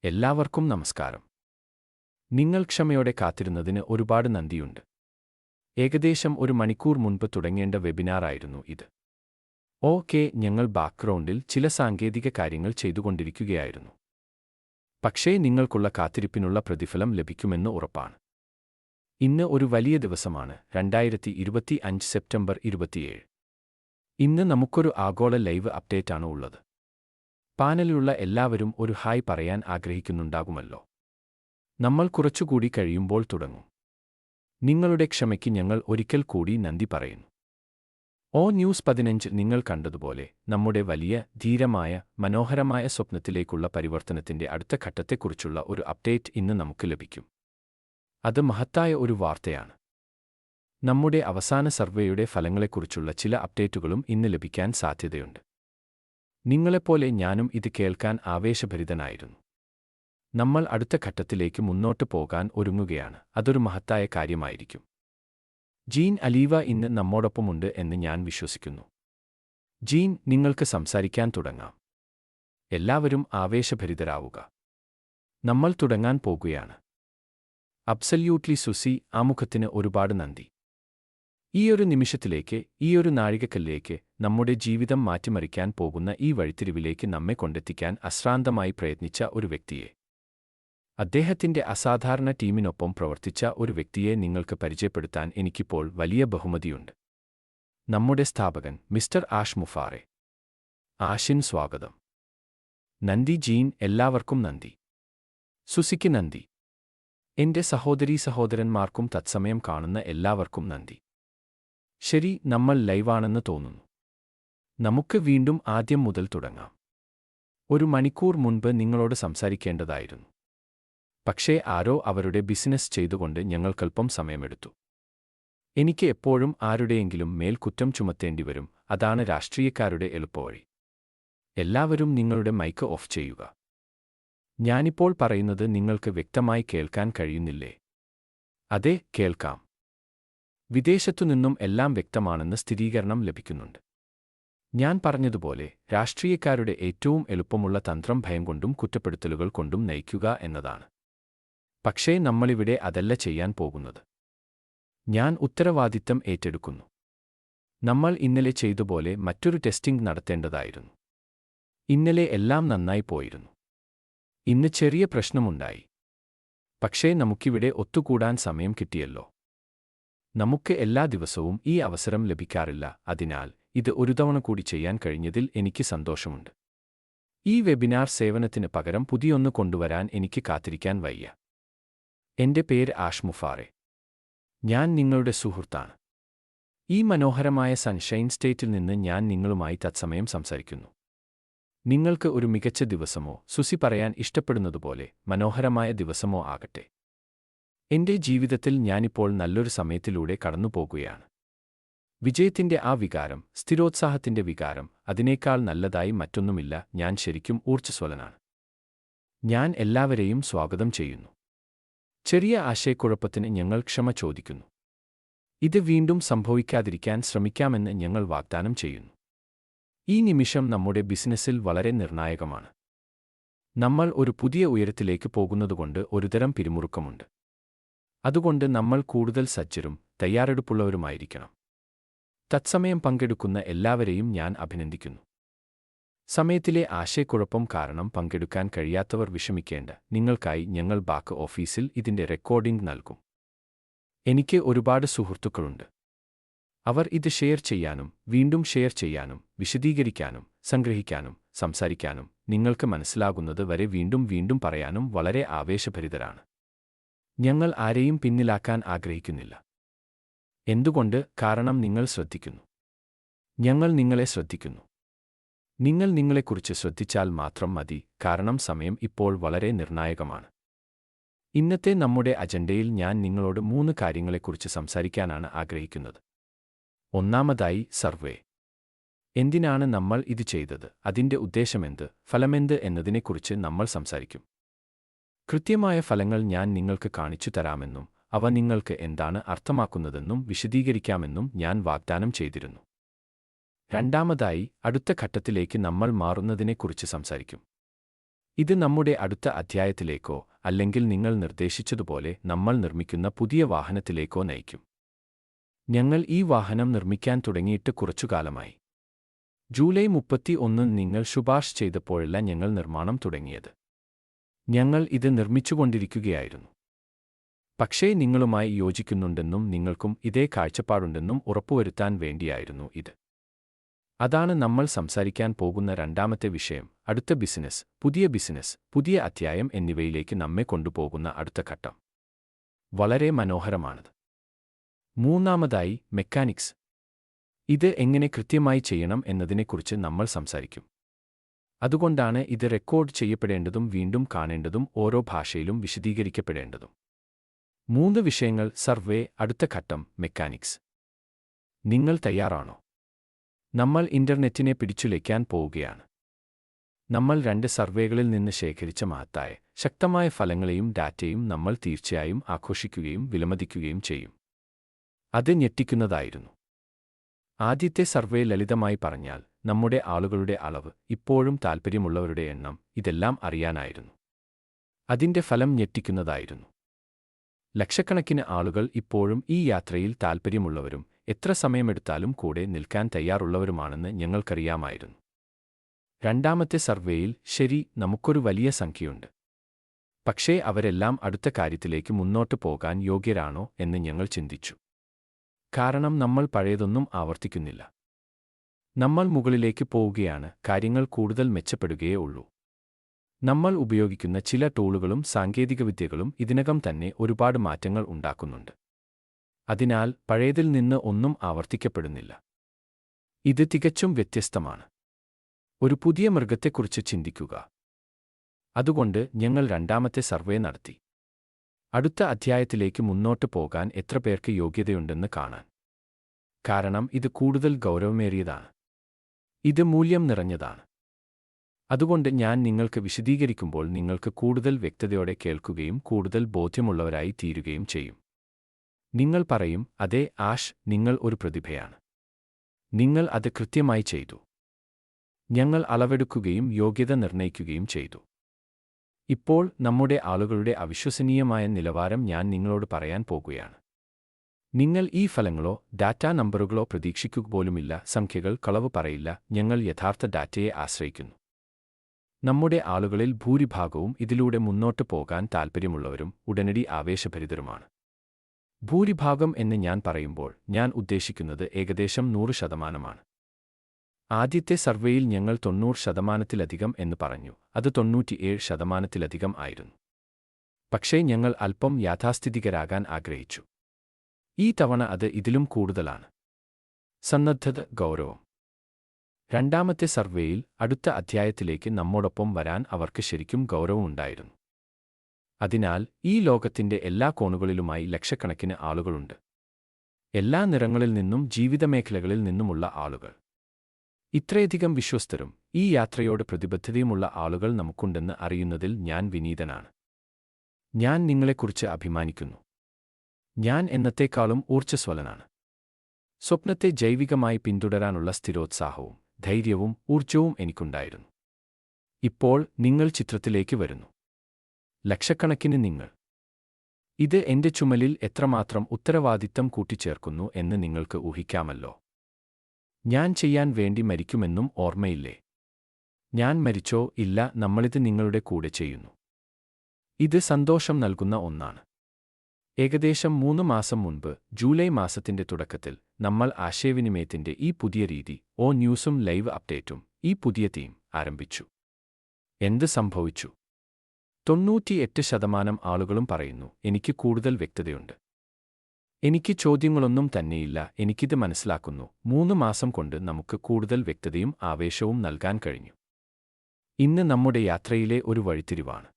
എല്ലാവർക്കും നമസ്കാരം. നിങ്ങൾ ക്ഷമയോടെ കാത്തിരുന്നതിന് ഒരുപാട് നന്ദിയുണ്ട്. ഏകദേശം ഒരു മണിക്കൂർ മുൻപ് തുടങ്ങേണ്ട വെബിനാറായിരുന്നു ഇത്. ഓക്കെ, ഞങ്ങൾ ബാക്ക്ഗ്രൗണ്ടിൽ ചില സാങ്കേതിക കാര്യങ്ങൾ ചെയ്തുകൊണ്ടിരിക്കുകയായിരുന്നു. പക്ഷേ നിങ്ങൾക്കുള്ള കാത്തിരിപ്പിനുള്ള പ്രതിഫലം ലഭിക്കുമെന്ന് ഉറപ്പാണ്. ഇന്ന് ഒരു വലിയ ദിവസമാണ്, 2025 സെപ്റ്റംബർ 27. ഇന്ന് നമുക്കൊരു ആഗോള ലൈവ് അപ്ഡേറ്റാണ് ഉള്ളത്. പാനലിലുള്ള എല്ലാവരും ഒരു ഹായ് പറയാൻ ആഗ്രഹിക്കുന്നുണ്ടാകുമല്ലോ. നമ്മൾ കുറച്ചുകൂടി കഴിയുമ്പോൾ തുടങ്ങും. നിങ്ങളുടെ ക്ഷമയ്ക്ക് ഞങ്ങൾ ഒരിക്കൽ കൂടി നന്ദി പറയുന്നു. ന്യൂസ് 15 നിങ്ങൾ കണ്ടതുപോലെ നമ്മുടെ വലിയ, ധീരമായ, മനോഹരമായ സ്വപ്നത്തിലേക്കുള്ള പരിവർത്തനത്തിന്റെ അടുത്ത ഘട്ടത്തെക്കുറിച്ചുള്ള ഒരു അപ്ഡേറ്റ് ഇന്ന് നമുക്ക് ലഭിക്കും. അത് മഹത്തായ ഒരു വാർത്തയാണ്. നമ്മുടെ അവസാന സർവേയുടെ ഫലങ്ങളെക്കുറിച്ചുള്ള ചില അപ്ഡേറ്റുകളും ഇന്ന് ലഭിക്കാൻ സാധ്യതയുണ്ട്. നിങ്ങളെപ്പോലെ ഞാനും ഇത് കേൾക്കാൻ ആവേശഭരിതനായിരുന്നു. നമ്മൾ അടുത്ത ഘട്ടത്തിലേക്ക് മുന്നോട്ട് പോകാൻ ഒരുങ്ങുകയാണ്. അതൊരു മഹത്തായ കാര്യമായിരിക്കും. ജീൻ അലീവ ഇന്ന് നമ്മോടൊപ്പമുണ്ട് എന്ന് ഞാൻ വിശ്വസിക്കുന്നു. ജീൻ, നിങ്ങൾക്ക് സംസാരിക്കാൻ തുടങ്ങാം. എല്ലാവരും ആവേശഭരിതരാവുക. നമ്മൾ തുടങ്ങാൻ പോകുകയാണ്. അബ്സല്യൂട്ട്ലി സുസി, ആമുഖത്തിന് ഒരുപാട് നന്ദി. ഈയൊരു നിമിഷത്തിലേക്ക്, ഈയൊരു നാഴികക്കല്ലിലേക്ക്, നമ്മുടെ ജീവിതം മാറ്റിമറിക്കാൻ പോകുന്ന ഈ വഴിത്തിരിവിലേക്ക് നമ്മെ കൊണ്ടെത്തിക്കാൻ അശ്രാന്തമായി പ്രയത്നിച്ച ഒരു വ്യക്തിയെ, അദ്ദേഹത്തിന്റെ അസാധാരണ ടീമിനൊപ്പം പ്രവർത്തിച്ച ഒരു വ്യക്തിയെ നിങ്ങൾക്ക് പരിചയപ്പെടുത്താൻ എനിക്കിപ്പോൾ വലിയ ബഹുമതിയുണ്ട്. നമ്മുടെ സ്ഥാപകൻ മിസ്റ്റർ ആഷ് മുഫാറെ. ആഷിൻ, സ്വാഗതം. നന്ദി ജീൻ, എല്ലാവർക്കും നന്ദി. സുസിക്ക് നന്ദി. എന്റെ സഹോദരീസഹോദരന്മാർക്കും തത്സമയം കാണുന്ന എല്ലാവർക്കും നന്ദി. ശരി, നമ്മൾ ലൈവാണെന്ന് തോന്നുന്നു. നമുക്ക് വീണ്ടും ആദ്യം മുതൽ തുടങ്ങാം. ഒരു മണിക്കൂർ മുൻപ് നിങ്ങളോട് സംസാരിക്കേണ്ടതായിരുന്നു. പക്ഷേ ആരോ അവരുടെ ബിസിനസ് ചെയ്തുകൊണ്ട് ഞങ്ങൾക്കൽപ്പം സമയമെടുത്തു. എനിക്ക് എപ്പോഴും ആരുടെയെങ്കിലും മേൽ കുറ്റം ചുമത്തേണ്ടിവരും. അതാണ് രാഷ്ട്രീയക്കാരുടെ എളുപ്പവഴി. എല്ലാവരും നിങ്ങളുടെ മൈക്ക് ഓഫ് ചെയ്യുക. ഞാനിപ്പോൾ പറയുന്നത് നിങ്ങൾക്ക് വ്യക്തമായി കേൾക്കാൻ കഴിയുന്നില്ലേ? അതെ, കേൾക്കാം. വിദേശത്തുനിന്നും എല്ലാം വ്യക്തമാണെന്ന് സ്ഥിരീകരണം ലഭിക്കുന്നുണ്ട്. ഞാൻ പറഞ്ഞതുപോലെ, രാഷ്ട്രീയക്കാരുടെ ഏറ്റവും എളുപ്പമുള്ള തന്ത്രം ഭയം കൊണ്ടും കുറ്റപ്പെടുത്തലുകൾ കൊണ്ടും നയിക്കുക എന്നതാണ്. പക്ഷേ നമ്മളിവിടെ അതല്ല ചെയ്യാൻ പോകുന്നത്. ഞാൻ ഉത്തരവാദിത്തം ഏറ്റെടുക്കുന്നു. നമ്മൾ ഇന്നലെ ചെയ്തപോലെ മറ്റൊരു ടെസ്റ്റിംഗ് നടത്തേണ്ടതായിരുന്നു. ഇന്നലെ എല്ലാം നന്നായി പോയിരുന്നു. ഇന്ന് ചെറിയ പ്രശ്നമുണ്ടായി. പക്ഷേ നമുക്കിവിടെ ഒത്തുകൂടാൻ സമയം കിട്ടിയല്ലോ. നമുക്ക് എല്ലാ ദിവസവും ഈ അവസരം ലഭിക്കാറില്ല. അതിനാൽ ഇത് ഒരു തവണ കൂടി ചെയ്യാൻ കഴിഞ്ഞതിൽ എനിക്ക് സന്തോഷമുണ്ട്. ഈ വെബിനാർ സേവനത്തിന് പകരം പുതിയൊന്ന് കൊണ്ടുവരാൻ എനിക്ക് കാത്തിരിക്കാൻ വയ്യ. എന്റെ പേര് ആഷ് മുഫാറെ. ഞാൻ നിങ്ങളുടെ സുഹൃത്താണ്. ഈ മനോഹരമായ സൺഷൈൻ സ്റ്റേറ്റിൽ നിന്ന് ഞാൻ നിങ്ങളുമായി തത്സമയം സംസാരിക്കുന്നു. നിങ്ങൾക്ക് ഒരു മികച്ച ദിവസമോ, സുസി പറയാൻ ഇഷ്ടപ്പെടുന്നതുപോലെ മനോഹരമായ ദിവസമോ ആകട്ടെ. എന്റെ ജീവിതത്തിൽ ഞാനിപ്പോൾ നല്ലൊരു സമയത്തിലൂടെ കടന്നുപോകുകയാണ്. വിജയത്തിന്റെ ആ വികാരം, സ്ഥിരോത്സാഹത്തിന്റെ വികാരം, അതിനേക്കാൾ നല്ലതായി മറ്റൊന്നുമില്ല. ഞാൻ ശരിക്കും ഊർജ്ജസ്വലനാണ്. ഞാൻ എല്ലാവരെയും സ്വാഗതം ചെയ്യുന്നു. ചെറിയ ആശയക്കുഴപ്പത്തിന് ഞങ്ങൾ ക്ഷമ ചോദിക്കുന്നു. ഇത് വീണ്ടും സംഭവിക്കാതിരിക്കാൻ ശ്രമിക്കാമെന്ന് ഞങ്ങൾ വാഗ്ദാനം ചെയ്യുന്നു. ഈ നിമിഷം നമ്മുടെ ബിസിനസ്സിൽ വളരെ നിർണായകമാണ്. നമ്മൾ ഒരു പുതിയ ഉയരത്തിലേക്ക് പോകുന്നതുകൊണ്ട് ഒരുതരം പിരിമുറുക്കമുണ്ട്. അതുകൊണ്ട് നമ്മൾ കൂടുതൽ സജ്ജരും തയ്യാറെടുപ്പുള്ളവരുമായിരിക്കണം. തത്സമയം പങ്കെടുക്കുന്ന എല്ലാവരെയും ഞാൻ അഭിനന്ദിക്കുന്നു. സമയത്തിലെ ആശയക്കുഴപ്പം കാരണം പങ്കെടുക്കാൻ കഴിയാത്തവർ വിഷമിക്കേണ്ട. നിങ്ങൾക്കായി ഞങ്ങൾ ബാക്ക് ഓഫീസിൽ ഇതിന്റെ റെക്കോർഡിംഗ് നൽകും. എനിക്ക് ഒരുപാട് സുഹൃത്തുക്കളുണ്ട്. അവർ ഇത് ഷെയർ ചെയ്യാനും വീണ്ടും ഷെയർ ചെയ്യാനും വിശദീകരിക്കാനും സംഗ്രഹിക്കാനും സംസാരിക്കാനും നിങ്ങൾക്ക് മനസ്സിലാകുന്നത് വരെ വീണ്ടും വീണ്ടും പറയാനും വളരെ ആവേശഭരിതരാണ്. ഞങ്ങൾ ആരെയും പിന്നിലാക്കാൻ ആഗ്രഹിക്കുന്നില്ല. എന്തുകൊണ്ട്? കാരണം നിങ്ങൾ ശ്രദ്ധിക്കുന്നു. ഞങ്ങൾ നിങ്ങളെ ശ്രദ്ധിക്കുന്നു. നിങ്ങൾ നിങ്ങളെക്കുറിച്ച് ശ്രദ്ധിച്ചാൽ മാത്രം മതി, കാരണം സമയം ഇപ്പോൾ വളരെ നിർണായകമാണ്. ഇന്നത്തെ നമ്മുടെ അജണ്ടയിൽ ഞാൻ നിങ്ങളോട് 3 കാര്യങ്ങളെക്കുറിച്ച് സംസാരിക്കാനാണ് ആഗ്രഹിക്കുന്നത്. ഒന്നാമതായി, സർവേ. എന്തിനാണ് നമ്മൾ ഇത് ചെയ്തത്, അതിന്റെ ഉദ്ദേശമെന്ത്, ഫലമെന്ത് എന്നതിനെക്കുറിച്ച് നമ്മൾ സംസാരിക്കും. കൃത്യമായ ഫലങ്ങൾ ഞാൻ നിങ്ങൾക്ക് കാണിച്ചു തരാമെന്നും അവ നിങ്ങൾക്ക് എന്താണ് അർത്ഥമാക്കുന്നതെന്നും വിശദീകരിക്കാമെന്നും ഞാൻ വാഗ്ദാനം ചെയ്തിരുന്നു. രണ്ടാമതായി, അടുത്ത ഘട്ടത്തിലേക്ക് നമ്മൾ മാറുന്നതിനെക്കുറിച്ച് സംസാരിക്കും. ഇത് നമ്മുടെ അടുത്ത അധ്യായത്തിലേക്കോ അല്ലെങ്കിൽ നിങ്ങൾ നിർദ്ദേശിച്ചതുപോലെ നമ്മൾ നിർമ്മിക്കുന്ന പുതിയ വാഹനത്തിലേക്കോ നയിക്കും. ഞങ്ങൾ ഈ വാഹനം നിർമ്മിക്കാൻ തുടങ്ങിയിട്ട് കുറച്ചുകാലമായി. ജൂലൈ 31 നിങ്ങൾ ശുപാർശ ചെയ്തപ്പോഴല്ല ഞങ്ങൾ നിർമ്മാണം തുടങ്ങിയത്. ഞങ്ങൾ ഇത് നിർമ്മിച്ചുകൊണ്ടിരിക്കുകയായിരുന്നു. പക്ഷേ നിങ്ങളുമായി യോജിക്കുന്നുണ്ടെന്നും നിങ്ങൾക്കും ഇതേ കാഴ്ചപ്പാടുണ്ടെന്നും ഉറപ്പുവരുത്താൻ വേണ്ടിയായിരുന്നു ഇത്. അതാണ് നമ്മൾ സംസാരിക്കാൻ പോകുന്ന രണ്ടാമത്തെ വിഷയം, അടുത്ത ബിസിനസ്, പുതിയ അധ്യായം എന്നിവയിലേക്ക് നമ്മെ കൊണ്ടുപോകുന്ന അടുത്ത ഘട്ടം. വളരെ മനോഹരമാണത്. മൂന്നാമതായി, മെക്കാനിക്സ്. ഇത് എങ്ങനെ കൃത്യമായി ചെയ്യണം എന്നതിനെക്കുറിച്ച് നമ്മൾ സംസാരിക്കും. അതുകൊണ്ടാണ് ഇത് റെക്കോർഡ് ചെയ്യപ്പെടേണ്ടതും വീണ്ടും കാണേണ്ടതും ഓരോ ഭാഷയിലും വിശദീകരിക്കപ്പെടേണ്ടതും. 3 വിഷയങ്ങൾ: സർവേ, അടുത്ത ഘട്ടം, മെക്കാനിക്സ്. നിങ്ങൾ തയ്യാറാണോ? നമ്മൾ ഇന്റർനെറ്റിനെ പിടിച്ചുലയ്ക്കാൻ പോവുകയാണ്. നമ്മൾ 2 സർവേകളിൽ നിന്ന് ശേഖരിച്ച മഹത്തായ, ശക്തമായ ഫലങ്ങളെയും ഡാറ്റയും നമ്മൾ തീർച്ചയായും ആഘോഷിക്കുകയും വിലമതിക്കുകയും ചെയ്യും. അത് ഞെട്ടിക്കുന്നതായിരുന്നു. ആദ്യത്തെ സർവേ ലളിതമായി പറഞ്ഞാൽ നമ്മുടെ ആളുകളുടെ അളവ്, ഇപ്പോഴും താൽപ്പര്യമുള്ളവരുടെ എണ്ണം, ഇതെല്ലാം അറിയാനായിരുന്നു. അതിന്റെ ഫലം ഞെട്ടിക്കുന്നതായിരുന്നു. ലക്ഷക്കണക്കിന് ആളുകൾ ഇപ്പോഴും ഈ യാത്രയിൽ താൽപ്പര്യമുള്ളവരും എത്ര സമയമെടുത്താലും കൂടെ നിൽക്കാൻ തയ്യാറുള്ളവരുമാണെന്ന് ഞങ്ങൾക്കറിയാമായിരുന്നു. രണ്ടാമത്തെ സർവേയിൽ, ശരി, നമുക്കൊരു വലിയ സംഖ്യയുണ്ട്. പക്ഷേ അവരെല്ലാം അടുത്ത കാര്യത്തിലേക്ക് മുന്നോട്ട് പോകാൻ യോഗ്യരാണോ എന്ന് ഞങ്ങൾ ചിന്തിച്ചു. കാരണം നമ്മൾ പഴയതൊന്നും ആവർത്തിക്കുന്നില്ല. നമ്മൾ മുകളിലേക്ക് പോവുകയാണ്, കാര്യങ്ങൾ കൂടുതൽ മെച്ചപ്പെടുകയേ ഉള്ളൂ. നമ്മൾ ഉപയോഗിക്കുന്ന ചില ടൂളുകളും സാങ്കേതികവിദ്യകളും ഇതിനകം തന്നെ ഒരുപാട് മാറ്റങ്ങൾ ഉണ്ടാക്കുന്നുണ്ട്. അതിനാൽ പഴയതിൽ നിന്ന് ഒന്നും ആവർത്തിക്കപ്പെടുന്നില്ല. ഇത് തികച്ചും വ്യത്യസ്തമാണ്. ഒരു പുതിയ മൃഗത്തെക്കുറിച്ച് ചിന്തിക്കുക. അതുകൊണ്ട് ഞങ്ങൾ രണ്ടാമത്തെ സർവേ നടത്തി. അടുത്ത അധ്യായത്തിലേക്ക് മുന്നോട്ട് പോകാൻ എത്ര പേർക്ക് യോഗ്യതയുണ്ടെന്ന് കാണാൻ. കാരണം ഇത് കൂടുതൽ ഗൗരവമേറിയതാണ്. ഇത് മൂല്യം നിറഞ്ഞതാണ്. അതുകൊണ്ട് ഞാൻ നിങ്ങൾക്ക് വിശദീകരിക്കുമ്പോൾ നിങ്ങൾക്ക് കൂടുതൽ വ്യക്തതയോടെ കേൾക്കുകയും കൂടുതൽ ബോധ്യമുള്ളവരായി തീരുകയും ചെയ്യും. നിങ്ങൾ പറയും, അതെ ആഷ്, നിങ്ങൾ ഒരു പ്രതിഭയാണ്. നിങ്ങൾ അത് കൃത്യമായി ചെയ്തു. ഞങ്ങൾ അളവെടുക്കുകയും യോഗ്യത നിർണ്ണയിക്കുകയും ചെയ്തു. ഇപ്പോൾ നമ്മുടെ ആളുകളുടെ അവിശ്വസനീയമായ നിലവാരം ഞാൻ നിങ്ങളോട് പറയാൻ പോകുകയാണ്. നിങ്ങൾ ഈ ഫലങ്ങളോ ഡാറ്റാ നമ്പറുകളോ പ്രതീക്ഷിക്കുക പോലുമില്ല. സംഖ്യകൾ കളവ് പറയില്ല. ഞങ്ങൾ യഥാർത്ഥ ഡാറ്റയെ ആശ്രയിക്കുന്നു. നമ്മുടെ ആളുകളിൽ ഭൂരിഭാഗവും ഇതിലൂടെ മുന്നോട്ട് പോകാൻ താൽപ്പര്യമുള്ളവരും ഉടനടി ആവേശഭരിതരുമാണ്. ഭൂരിഭാഗം എന്ന് ഞാൻ പറയുമ്പോൾ ഞാൻ ഉദ്ദേശിക്കുന്നത് ഏകദേശം 100%. ആദ്യത്തെ സർവേയിൽ ഞങ്ങൾ 90%-ലധികം എന്ന് പറഞ്ഞു. അത് 97%-ലധികം ആയിരുന്നു. പക്ഷേ ഞങ്ങൾ അല്പം യാഥാസ്ഥിതികരാകാൻ ആഗ്രഹിച്ചു. ഈ തവണ അത് ഇതിലും കൂടുതലാണ്. സന്നദ്ധത, ഗൗരവം. രണ്ടാമത്തെ സർവേയിൽ അടുത്ത അധ്യായത്തിലേക്ക് നമ്മോടൊപ്പം വരാൻ അവർക്ക് ശരിക്കും ഗൗരവമുണ്ടായിരുന്നു. അതിനാൽ ഈ ലോകത്തിന്റെ എല്ലാ കോണുകളിലുമായി ലക്ഷക്കണക്കിന് ആളുകളുണ്ട്. എല്ലാ നിറങ്ങളിൽ നിന്നും ജീവിതമേഖലകളിൽ നിന്നുമുള്ള ആളുകൾ. ഇത്രയധികം വിശ്വസ്തരും ഈ യാത്രയോട് പ്രതിബദ്ധതയുമുള്ള ആളുകൾ നമുക്കുണ്ടെന്ന് അറിയുന്നതിൽ ഞാൻ വിനീതനാണ്. ഞാൻ നിങ്ങളെക്കുറിച്ച് അഭിമാനിക്കുന്നു. ഞാൻ എന്നത്തേക്കാളും ഊർജ്ജസ്വലനാണ്. സ്വപ്നത്തെ ജൈവികമായി പിന്തുടരാനുള്ള സ്ഥിരോത്സാഹവും ധൈര്യവും ഊർജ്ജവും എനിക്കുണ്ടായിരുന്നു. ഇപ്പോൾ നിങ്ങൾ ചിത്രത്തിലേക്ക് വരുന്നു. ലക്ഷക്കണക്കിന് നിങ്ങൾ. ഇത് എന്റെ ചുമലിൽ എത്രമാത്രം ഉത്തരവാദിത്തം കൂട്ടിച്ചേർക്കുന്നു എന്ന് നിങ്ങൾക്ക് ഊഹിക്കാമല്ലോ. ഞാൻ ചെയ്യാൻ വേണ്ടി മരിക്കുമെന്നും ഓർമ്മയില്ലേ? ഞാൻ മരിച്ചോ? ഇല്ല, നമ്മളിത് നിങ്ങളുടെ കൂടെ ചെയ്യുന്നു. ഇത് സന്തോഷം നൽകുന്ന ഒന്നാണ്. ഏകദേശം 3 മാസം മുൻപ്, ജൂലൈ മാസത്തിന്റെ തുടക്കത്തിൽ, നമ്മൾ ആശയവിനിമയത്തിന്റെ ഈ പുതിയ രീതി, ന്യൂസും ലൈവ് അപ്ഡേറ്റും, ഈ പുതിയ തീം ആരംഭിച്ചു. എന്ത് സംഭവിച്ചു? 98% ആളുകളും പറയുന്നു, എനിക്ക് കൂടുതൽ വ്യക്തതയുണ്ട്. എനിക്ക് ചോദ്യങ്ങളൊന്നും തന്നെയില്ല, എനിക്കിത് മനസ്സിലാക്കുന്നു. 3 മാസം കൊണ്ട് നമുക്ക് കൂടുതൽ വ്യക്തതയും ആവേശവും നൽകാൻ കഴിഞ്ഞു. ഇന്ന് നമ്മുടെ യാത്രയിലെ ഒരു വഴിത്തിരിവാണ്.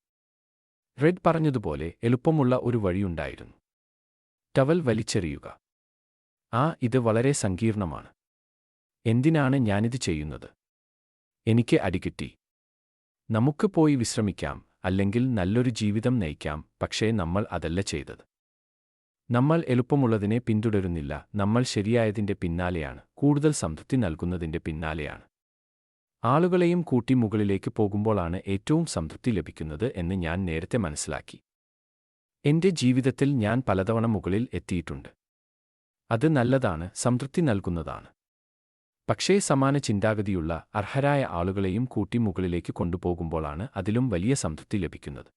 റെഡ് പറഞ്ഞതുപോലെ എളുപ്പമുള്ള ഒരു വഴിയുണ്ടായിരുന്നു. ടവൽ വലിച്ചെറിയുക. ഇത് വളരെ സങ്കീർണമാണ്. എന്തിനാണ് ഞാനിത് ചെയ്യുന്നത്? എനിക്ക് അടികിട്ടി. നമുക്ക് പോയി വിശ്രമിക്കാം, അല്ലെങ്കിൽ നല്ലൊരു ജീവിതം നയിക്കാം. പക്ഷേ നമ്മൾ അതല്ല ചെയ്തത്. നമ്മൾ എളുപ്പമുള്ളതിനെ പിന്തുടരുന്നില്ല. നമ്മൾ ശരിയായതിന്റെ പിന്നാലെയാണ്, കൂടുതൽ സംതൃപ്തി നൽകുന്നതിന്റെ പിന്നാലെയാണ്. ആളുകളെയും കൂട്ടി മുകളിലേക്ക് പോകുമ്പോഴാണ് ഏറ്റവും സംതൃപ്തി ലഭിക്കുന്നത് എന്ന് ഞാൻ നേരത്തെ മനസ്സിലാക്കി. എന്റെ ജീവിതത്തിൽ ഞാൻ പലതവണ മുകളിൽ എത്തിയിട്ടുണ്ട്. അത് നല്ലതാണ്, സംതൃപ്തി നൽകുന്നതാണ്. പക്ഷേ സമാന ചിന്താഗതിയുള്ള അർഹരായ ആളുകളെയും കൂട്ടി മുകളിലേക്ക് കൊണ്ടുപോകുമ്പോഴാണ് അതിലും വലിയ സംതൃപ്തി ലഭിക്കുന്നത്.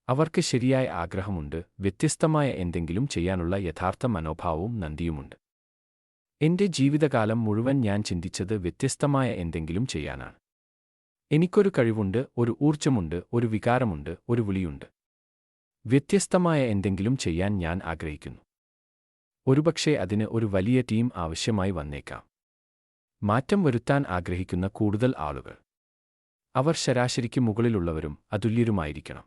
അവർക്ക് ശരിയായ ആഗ്രഹമുണ്ട്, വ്യത്യസ്തമായ എന്തെങ്കിലും ചെയ്യാനുള്ള യഥാർത്ഥ മനോഭാവവും നന്ദിയുമുണ്ട്. എന്റെ ജീവിതകാലം മുഴുവൻ ഞാൻ ചിന്തിച്ചത് വ്യത്യസ്തമായ എന്തെങ്കിലും ചെയ്യാനാണ്. എനിക്കൊരു കഴിവുണ്ട്, ഒരു ഊർജ്ജമുണ്ട്, ഒരു വികാരമുണ്ട്, ഒരു വിളിയുണ്ട്. വ്യത്യസ്തമായ എന്തെങ്കിലും ചെയ്യാൻ ഞാൻ ആഗ്രഹിക്കുന്നു. ഒരുപക്ഷേ അതിന് ഒരു വലിയ ടീം ആവശ്യമായി വന്നേക്കാം. മാറ്റം വരുത്താൻ ആഗ്രഹിക്കുന്ന കൂടുതൽ ആളുകൾ. അവർ ശരാശരിക്ക് മുകളിലുള്ളവരും അതുല്യരുമായിരിക്കണം.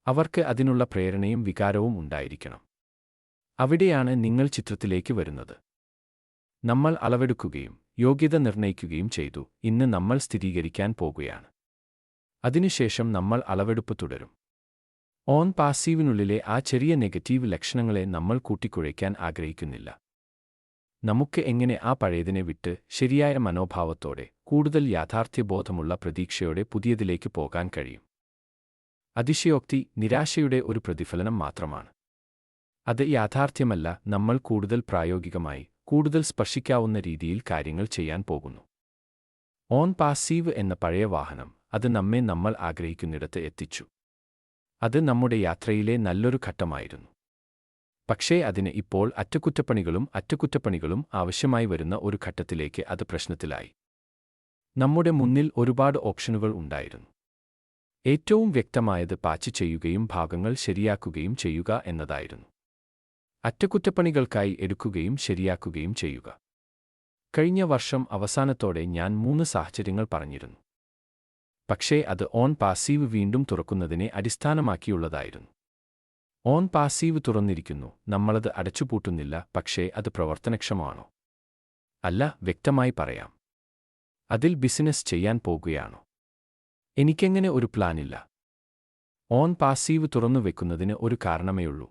അവർക്ക് അതിനുള്ള പ്രേരണയും വികാരവും ഉണ്ടായിരിക്കണം. അവിടെയാണ് നിങ്ങൾ ചിത്രത്തിലേക്ക് വരുന്നത്. നമ്മൾ അളവെടുക്കുകയും യോഗ്യത നിർണ്ണയിക്കുകയും ചെയ്തു. ഇന്ന് നമ്മൾ സ്ഥിരീകരിക്കാൻ പോകുകയാണ്. അതിനുശേഷം നമ്മൾ അളവെടുപ്പ് തുടരും. ഓൺ പാസീവിനുള്ളിലെ ആ ചെറിയ നെഗറ്റീവ് ലക്ഷണങ്ങളെ നമ്മൾ കൂട്ടിക്കുഴയ്ക്കാൻ ആഗ്രഹിക്കുന്നില്ല. നമുക്ക് എങ്ങനെ ആ പഴയതിനെ വിട്ട് ശരിയായ മനോഭാവത്തോടെ, കൂടുതൽ യാഥാർത്ഥ്യബോധമുള്ള പ്രതീക്ഷയോടെ പുതിയതിലേക്ക് പോകാൻ കഴിയും? അതിശയോക്തി നിരാശയുടെ ഒരു പ്രതിഫലനം മാത്രമാണ്. അത് യാഥാർത്ഥ്യമല്ല. നമ്മൾ കൂടുതൽ പ്രായോഗികമായി, കൂടുതൽ സ്പർശിക്കാവുന്ന രീതിയിൽ കാര്യങ്ങൾ ചെയ്യാൻ പോകുന്നു. ഓൺ പാസീവ് എന്ന പഴയ വാഹനം, അത് നമ്മെ നമ്മൾ ആഗ്രഹിക്കുന്നിടത്ത് എത്തിച്ചു. അത് നമ്മുടെ യാത്രയിലെ നല്ലൊരു ഘട്ടമായിരുന്നു. പക്ഷേ അതിന് ഇപ്പോൾ അറ്റകുറ്റപ്പണികളും ആവശ്യമായി വരുന്ന ഒരു ഘട്ടത്തിലേക്ക് അത് പ്രശ്നത്തിലായി. നമ്മുടെ മുന്നിൽ ഒരുപാട് ഓപ്ഷനുകൾ ഉണ്ടായിരുന്നു. ഏറ്റവും വ്യക്തമായത് പാച്ച് ചെയ്യുകയും ഭാഗങ്ങൾ ശരിയാക്കുകയും ചെയ്യുക എന്നതായിരുന്നു. അറ്റകുറ്റപ്പണികൾക്കായി എടുക്കുകയും ശരിയാക്കുകയും ചെയ്യുക. കഴിഞ്ഞ വർഷം അവസാനത്തോടെ ഞാൻ 3 സാഹചര്യങ്ങൾ പറഞ്ഞിരുന്നു. പക്ഷേ അത് ഓൺ പാസീവ് വീണ്ടും തുറക്കുന്നതിനെ അടിസ്ഥാനമാക്കിയുള്ളതായിരുന്നു. ഓൺ പാസീവ് തുറന്നിരിക്കുന്നു, നമ്മളത് അടച്ചുപൂട്ടുന്നില്ല. പക്ഷേ അത് പ്രവർത്തനക്ഷമമാണോ? അല്ല. വ്യക്തമായി പറയാം. അതിൽ ബിസിനസ് ചെയ്യാൻ പോകുകയാണോ? എനിക്കെങ്ങനെ ഒരു പ്ലാനില്ല. ഓൺ പാസീവ് തുറന്നുവെക്കുന്നതിന് ഒരു കാരണമേയുള്ളൂ.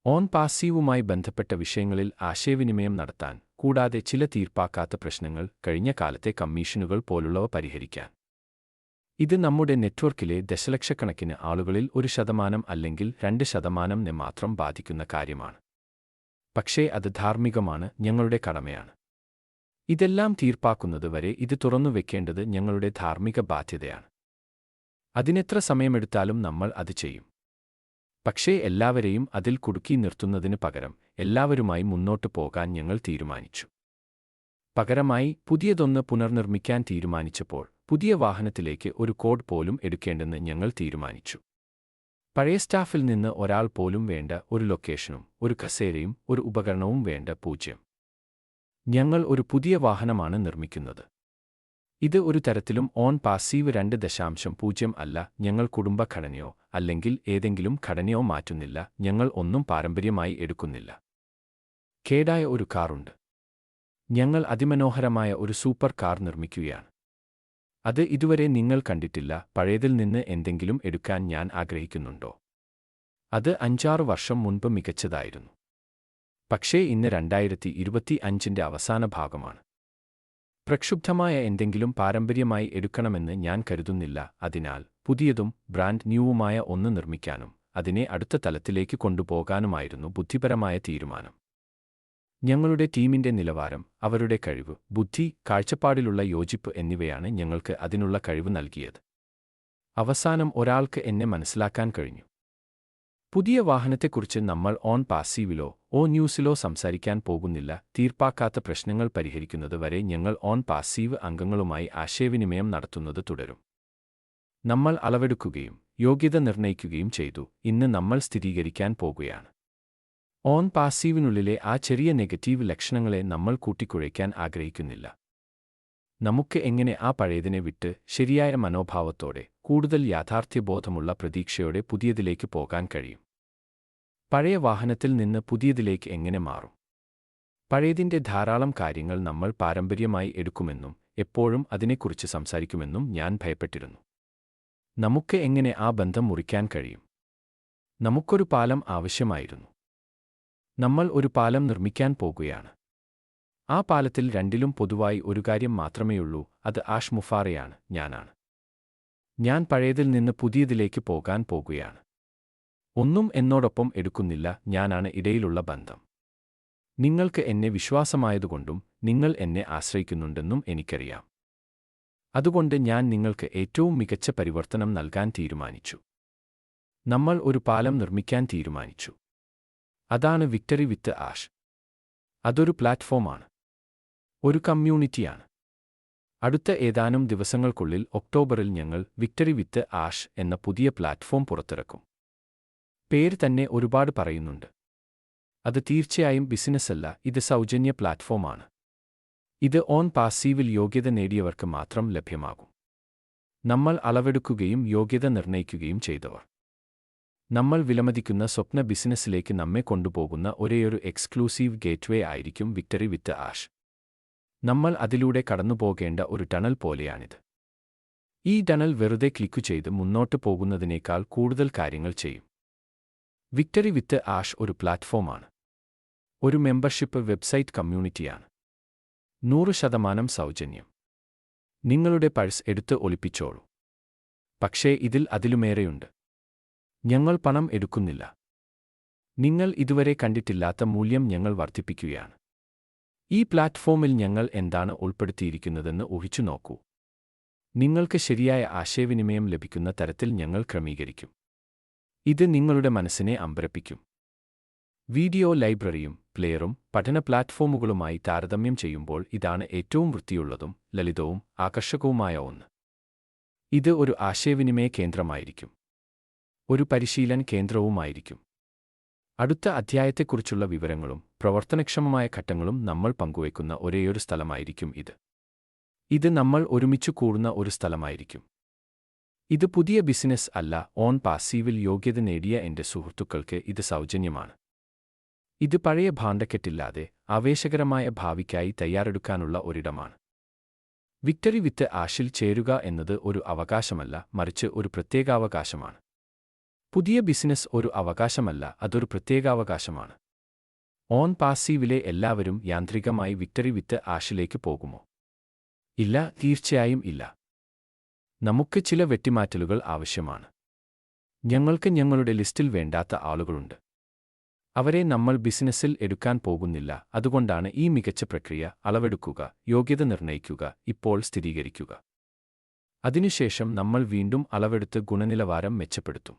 ഓൺ പാസീവുമായി ബന്ധപ്പെട്ട വിഷയങ്ങളിൽ ആശയവിനിമയം നടത്താൻ, കൂടാതെ ചില തീർപ്പാക്കാത്ത പ്രശ്നങ്ങൾ, കഴിഞ്ഞ കാലത്തെ കമ്മീഷനുകൾ പോലുള്ളവ പരിഹരിക്കാൻ. ഇത് നമ്മുടെ നെറ്റ്വർക്കിലെ ദശലക്ഷക്കണക്കിന് ആളുകളിൽ 1% അല്ലെങ്കിൽ 2% മാത്രം ബാധിക്കുന്ന കാര്യമാണ്. പക്ഷേ അത് ധാർമ്മികമാണ്, ഞങ്ങളുടെ കടമയാണ്. ഇതെല്ലാം തീർപ്പാക്കുന്നത് വരെ ഇത് തുറന്നുവെക്കേണ്ടത് ഞങ്ങളുടെ ധാർമ്മിക ബാധ്യതയാണ്. അതിനെത്ര സമയമെടുത്താലും നമ്മൾ അത് ചെയ്യും. പക്ഷേ എല്ലാവരെയും അതിൽ കുടുക്കി നിർത്തുന്നതിന് പകരം എല്ലാവരുമായി മുന്നോട്ട് പോകാൻ ഞങ്ങൾ തീരുമാനിച്ചു. പകരമായി പുതിയതൊന്ന് പുനർനിർമ്മിക്കാൻ തീരുമാനിച്ചപ്പോൾ പുതിയ വാഹനത്തിലേക്ക് ഒരു കോഡ് പോലും എടുക്കേണ്ടെന്ന് ഞങ്ങൾ തീരുമാനിച്ചു. പഴയ സ്റ്റാഫിൽ നിന്ന് ഒരാൾ പോലും വേണ്ട, ഒരു ലൊക്കേഷനും ഒരു കസേരയും ഒരു ഉപകരണവും വേണ്ട. 0. ഞങ്ങൾ ഒരു പുതിയ വാഹനമാണ് നിർമ്മിക്കുന്നത്. ഇത് ഒരു തരത്തിലും ഓൺ പാസീവ് 2.0 അല്ല. ഞങ്ങൾ കുടുംബഘടനയോ അല്ലെങ്കിൽ ഏതെങ്കിലും ഘടനയോ മാറ്റുന്നില്ല. ഞങ്ങൾ ഒന്നും പാരമ്പര്യമായി എടുക്കുന്നില്ല. കേടായ ഒരു കാറുണ്ട്. ഞങ്ങൾ അതിമനോഹരമായ ഒരു സൂപ്പർ കാർ നിർമ്മിക്കുകയാണ്. അത് ഇതുവരെ നിങ്ങൾ കണ്ടിട്ടില്ല. പഴയതിൽ നിന്ന് എന്തെങ്കിലും എടുക്കാൻ ഞാൻ ആഗ്രഹിക്കുന്നുണ്ടോ? അത് 5-6 വർഷം മുൻപ് മികച്ചതായിരുന്നു. പക്ഷേ ഇന്ന് 2025 അവസാന ഭാഗമാണ്. പ്രക്ഷുബ്ധമായ എന്തെങ്കിലും പാരമ്പര്യമായി എടുക്കണമെന്ന് ഞാൻ കരുതുന്നില്ല. അതിനാൽ പുതിയതും ബ്രാൻഡ് ന്യൂവുമായ ഒന്ന് നിർമ്മിക്കാനും അതിനെ അടുത്ത തലത്തിലേക്ക് കൊണ്ടുപോകാനുമായിരുന്നു ബുദ്ധിപരമായ തീരുമാനം. ഞങ്ങളുടെ ടീമിന്റെ നിലവാരം, അവരുടെ കഴിവ്, ബുദ്ധി, കാഴ്ചപ്പാടിലുള്ള യോജിപ്പ് എന്നിവയാണ് ഞങ്ങൾക്ക് അതിനുള്ള കഴിവ് നൽകിയത്. അവസാനം ഒരാൾക്ക് എന്നെ മനസ്സിലാക്കാൻ കഴിഞ്ഞു. പുതിയ വാഹനത്തെക്കുറിച്ച് നമ്മൾ ഓൺ പാസീവിലോ ന്യൂസിലോ സംസാരിക്കാൻ പോകുന്നില്ല. തീർപ്പാക്കാത്ത പ്രശ്നങ്ങൾ പരിഹരിക്കുന്നത് വരെ ഞങ്ങൾ ഓൺ പാസീവ് അംഗങ്ങളുമായി ആശയവിനിമയം നടത്തുന്നത് തുടരും. നമ്മൾ അളവെടുക്കുകയും യോഗ്യത നിർണ്ണയിക്കുകയും ചെയ്തു. ഇന്ന് നമ്മൾ സ്ഥിരീകരിക്കാൻ പോകുകയാണ്. ഓൺ പാസീവിനുള്ളിലെ ആ ചെറിയ നെഗറ്റീവ് ലക്ഷണങ്ങളെ നമ്മൾ കൂട്ടിക്കുഴയ്ക്കാൻ ആഗ്രഹിക്കുന്നില്ല. നമുക്ക് എങ്ങനെ ആ പഴയതിനെ വിട്ട് ശരിയായ മനോഭാവത്തോടെ, കൂടുതൽ യാഥാർത്ഥ്യബോധമുള്ള പ്രതീക്ഷയോടെ പുതിയതിലേക്ക് പോകാൻ കഴിയും? പഴയ വാഹനത്തിൽ നിന്ന് പുതിയതിലേക്ക് എങ്ങനെ മാറും? പഴയതിൻ്റെ ധാരാളം കാര്യങ്ങൾ നമ്മൾ പാരമ്പര്യമായി എടുക്കുമെന്നും എപ്പോഴും അതിനെക്കുറിച്ച് സംസാരിക്കുമെന്നും ഞാൻ ഭയപ്പെട്ടിരുന്നു. നമുക്ക് എങ്ങനെ ആ ബന്ധം മുറിക്കാൻ കഴിയും? നമുക്കൊരു പാലം ആവശ്യമായിരുന്നു. നമ്മൾ ഒരു പാലം നിർമ്മിക്കാൻ പോകുകയാണ്. ആ പാലത്തിൽ രണ്ടിലും പൊതുവായി ഒരു കാര്യം മാത്രമേയുള്ളൂ, അത് ആഷ് മുഫാറയാണ്, ഞാനാണ്. ഞാൻ പഴയതിൽ നിന്ന് പുതിയതിലേക്ക് പോകാൻ പോകുകയാണ്. ഒന്നും എന്നോടൊപ്പം എടുക്കുന്നില്ല, ഞാനാണ് ഇടയിലുള്ള ബന്ധം. നിങ്ങൾക്ക് എന്നെ വിശ്വാസമായതുകൊണ്ടും നിങ്ങൾ എന്നെ ആശ്രയിക്കുന്നുണ്ടെന്നും എനിക്കറിയാം. അതുകൊണ്ട് ഞാൻ നിങ്ങൾക്ക് ഏറ്റവും മികച്ച പരിവർത്തനം നൽകാൻ തീരുമാനിച്ചു. നമ്മൾ ഒരു പാലം നിർമ്മിക്കാൻ തീരുമാനിച്ചു. അതാണ് വിക്ടറി വിത്ത് ആഷ്. അതൊരു പ്ലാറ്റ്ഫോമാണ്, ഒരു കമ്മ്യൂണിറ്റിയാണ്. അടുത്ത ഏതാനും ദിവസങ്ങൾക്കുള്ളിൽ ഒക്ടോബറിൽ ഞങ്ങൾ വിക്ടറി വിത്ത് ആഷ് എന്ന പുതിയ പ്ലാറ്റ്ഫോം പുറത്തിറക്കും. പേര് തന്നെ ഒരുപാട് പറയുന്നുണ്ട്. അത് തീർച്ചയായും ബിസിനസ്സല്ല, ഇത് സൗജന്യ പ്ലാറ്റ്ഫോമാണ്. ഇത് ഓൺ പാസീവിൽ യോഗ്യത നേടിയവർക്ക് മാത്രം ലഭ്യമാകും. നമ്മൾ അളവെടുക്കുകയും യോഗ്യത നിർണ്ണയിക്കുകയും ചെയ്തവർ. നമ്മൾ വിലമതിക്കുന്ന സ്വപ്ന ബിസിനസ്സിലേക്ക് നമ്മെ കൊണ്ടുപോകുന്ന ഒരേയൊരു എക്സ്ക്ലൂസീവ് ഗേറ്റ്വേ ആയിരിക്കും വിക്ടറി വിത്ത് ആഷ്. നമ്മൾ അതിലൂടെ കടന്നുപോകേണ്ട ഒരു ടണൽ പോലെയാണിത്. ഈ ടണൽ വെറുതെ ക്ലിക്കു ചെയ്ത് മുന്നോട്ട് പോകുന്നതിനേക്കാൾ കൂടുതൽ കാര്യങ്ങൾ ചെയ്യും. വിക്ടറി വിത്ത് ആഷ് ഒരു പ്ലാറ്റ്ഫോമാണ്, ഒരു മെമ്പർഷിപ്പ് വെബ്സൈറ്റ് കമ്മ്യൂണിറ്റിയാണ്. 100% സൗജന്യം. നിങ്ങളുടെ പഴ്സ് എടുത്ത് ഒളിപ്പിച്ചോളൂ. പക്ഷേ ഇതിൽ അതിലുമേറെയുണ്ട്. ഞങ്ങൾ പണം എടുക്കുന്നില്ല. നിങ്ങൾ ഇതുവരെ കണ്ടിട്ടില്ലാത്ത മൂല്യം ഞങ്ങൾ വർദ്ധിപ്പിക്കുകയാണ്. ഈ പ്ലാറ്റ്ഫോമിൽ ഞങ്ങൾ എന്താണ് ഉൾപ്പെടുത്തിയിരിക്കുന്നതെന്ന് ഊഹിച്ചു നോക്കൂ. നിങ്ങൾക്ക് ശരിയായ ആശയവിനിമയം ലഭിക്കുന്ന തരത്തിൽ ഞങ്ങൾ ക്രമീകരിക്കും. ഇത് നിങ്ങളുടെ മനസ്സിനെ അമ്പരപ്പിക്കും. വീഡിയോ ലൈബ്രറിയും പ്ലെയറും പഠന പ്ലാറ്റ്ഫോമുകളുമായി താരതമ്യം ചെയ്യുമ്പോൾ ഇതാണ് ഏറ്റവും വൃത്തിയുള്ളതും ലളിതവും ആകർഷകവുമായ ഒന്ന്. ഇത് ഒരു ആശയവിനിമയ കേന്ദ്രമായിരിക്കും, ഒരു പരിശീലന കേന്ദ്രവുമായിരിക്കും. അടുത്ത അധ്യായത്തെക്കുറിച്ചുള്ള വിവരങ്ങളും പ്രവർത്തനക്ഷമമായ ഘട്ടങ്ങളും നമ്മൾ പങ്കുവയ്ക്കുന്ന ഒരേയൊരു സ്ഥലമായിരിക്കും ഇത്. ഇത് നമ്മൾ ഒരുമിച്ചു കൂടുന്ന ഒരു സ്ഥലമായിരിക്കും. ഇത് പുതിയ ബിസിനസ് അല്ല, ഓൺ പാസീവിൽ യോഗ്യത നേടിയ എൻ്റെ സുഹൃത്തുക്കൾക്ക് ഇത് സൗജന്യമാണ്. ഇത് പഴയ ഭാണ്ഡക്കെട്ടില്ലാതെ ആവേശകരമായ ഭാവിക്കായി തയ്യാറെടുക്കാനുള്ള ഒരിടമാണ്. വിക്ടറി വിത്ത് ആഷിൽ ചേരുക എന്നത് ഒരു അവകാശമല്ല, മറിച്ച് ഒരു പ്രത്യേകാവകാശമാണ്. പുതിയ ബിസിനസ് ഒരു അവകാശമല്ല, അതൊരു പ്രത്യേകാവകാശമാണ്. ഓൺ പാസീവിലെ എല്ലാവരും യാന്ത്രികമായി വിക്ടറി വിത്ത് ആഷിലേക്ക് പോകുമോ? ഇല്ല, തീർച്ചയായും ഇല്ല. നമുക്ക് ചില വെട്ടിമാറ്റലുകൾ ആവശ്യമാണ്. ഞങ്ങൾക്ക് ഞങ്ങളുടെ ലിസ്റ്റിൽ വേണ്ടാത്ത ആളുകളുണ്ട്. അവരെ നമ്മൾ ബിസിനസ്സിൽ എടുക്കാൻ പോകുന്നില്ല. അതുകൊണ്ടാണ് ഈ മികച്ച പ്രക്രിയ: അളവെടുക്കുക, യോഗ്യത നിർണ്ണയിക്കുക, ഇപ്പോൾ സ്ഥിരീകരിക്കുക. അതിനുശേഷം നമ്മൾ വീണ്ടും അളവെടുത്ത് ഗുണനിലവാരം മെച്ചപ്പെടുത്തും.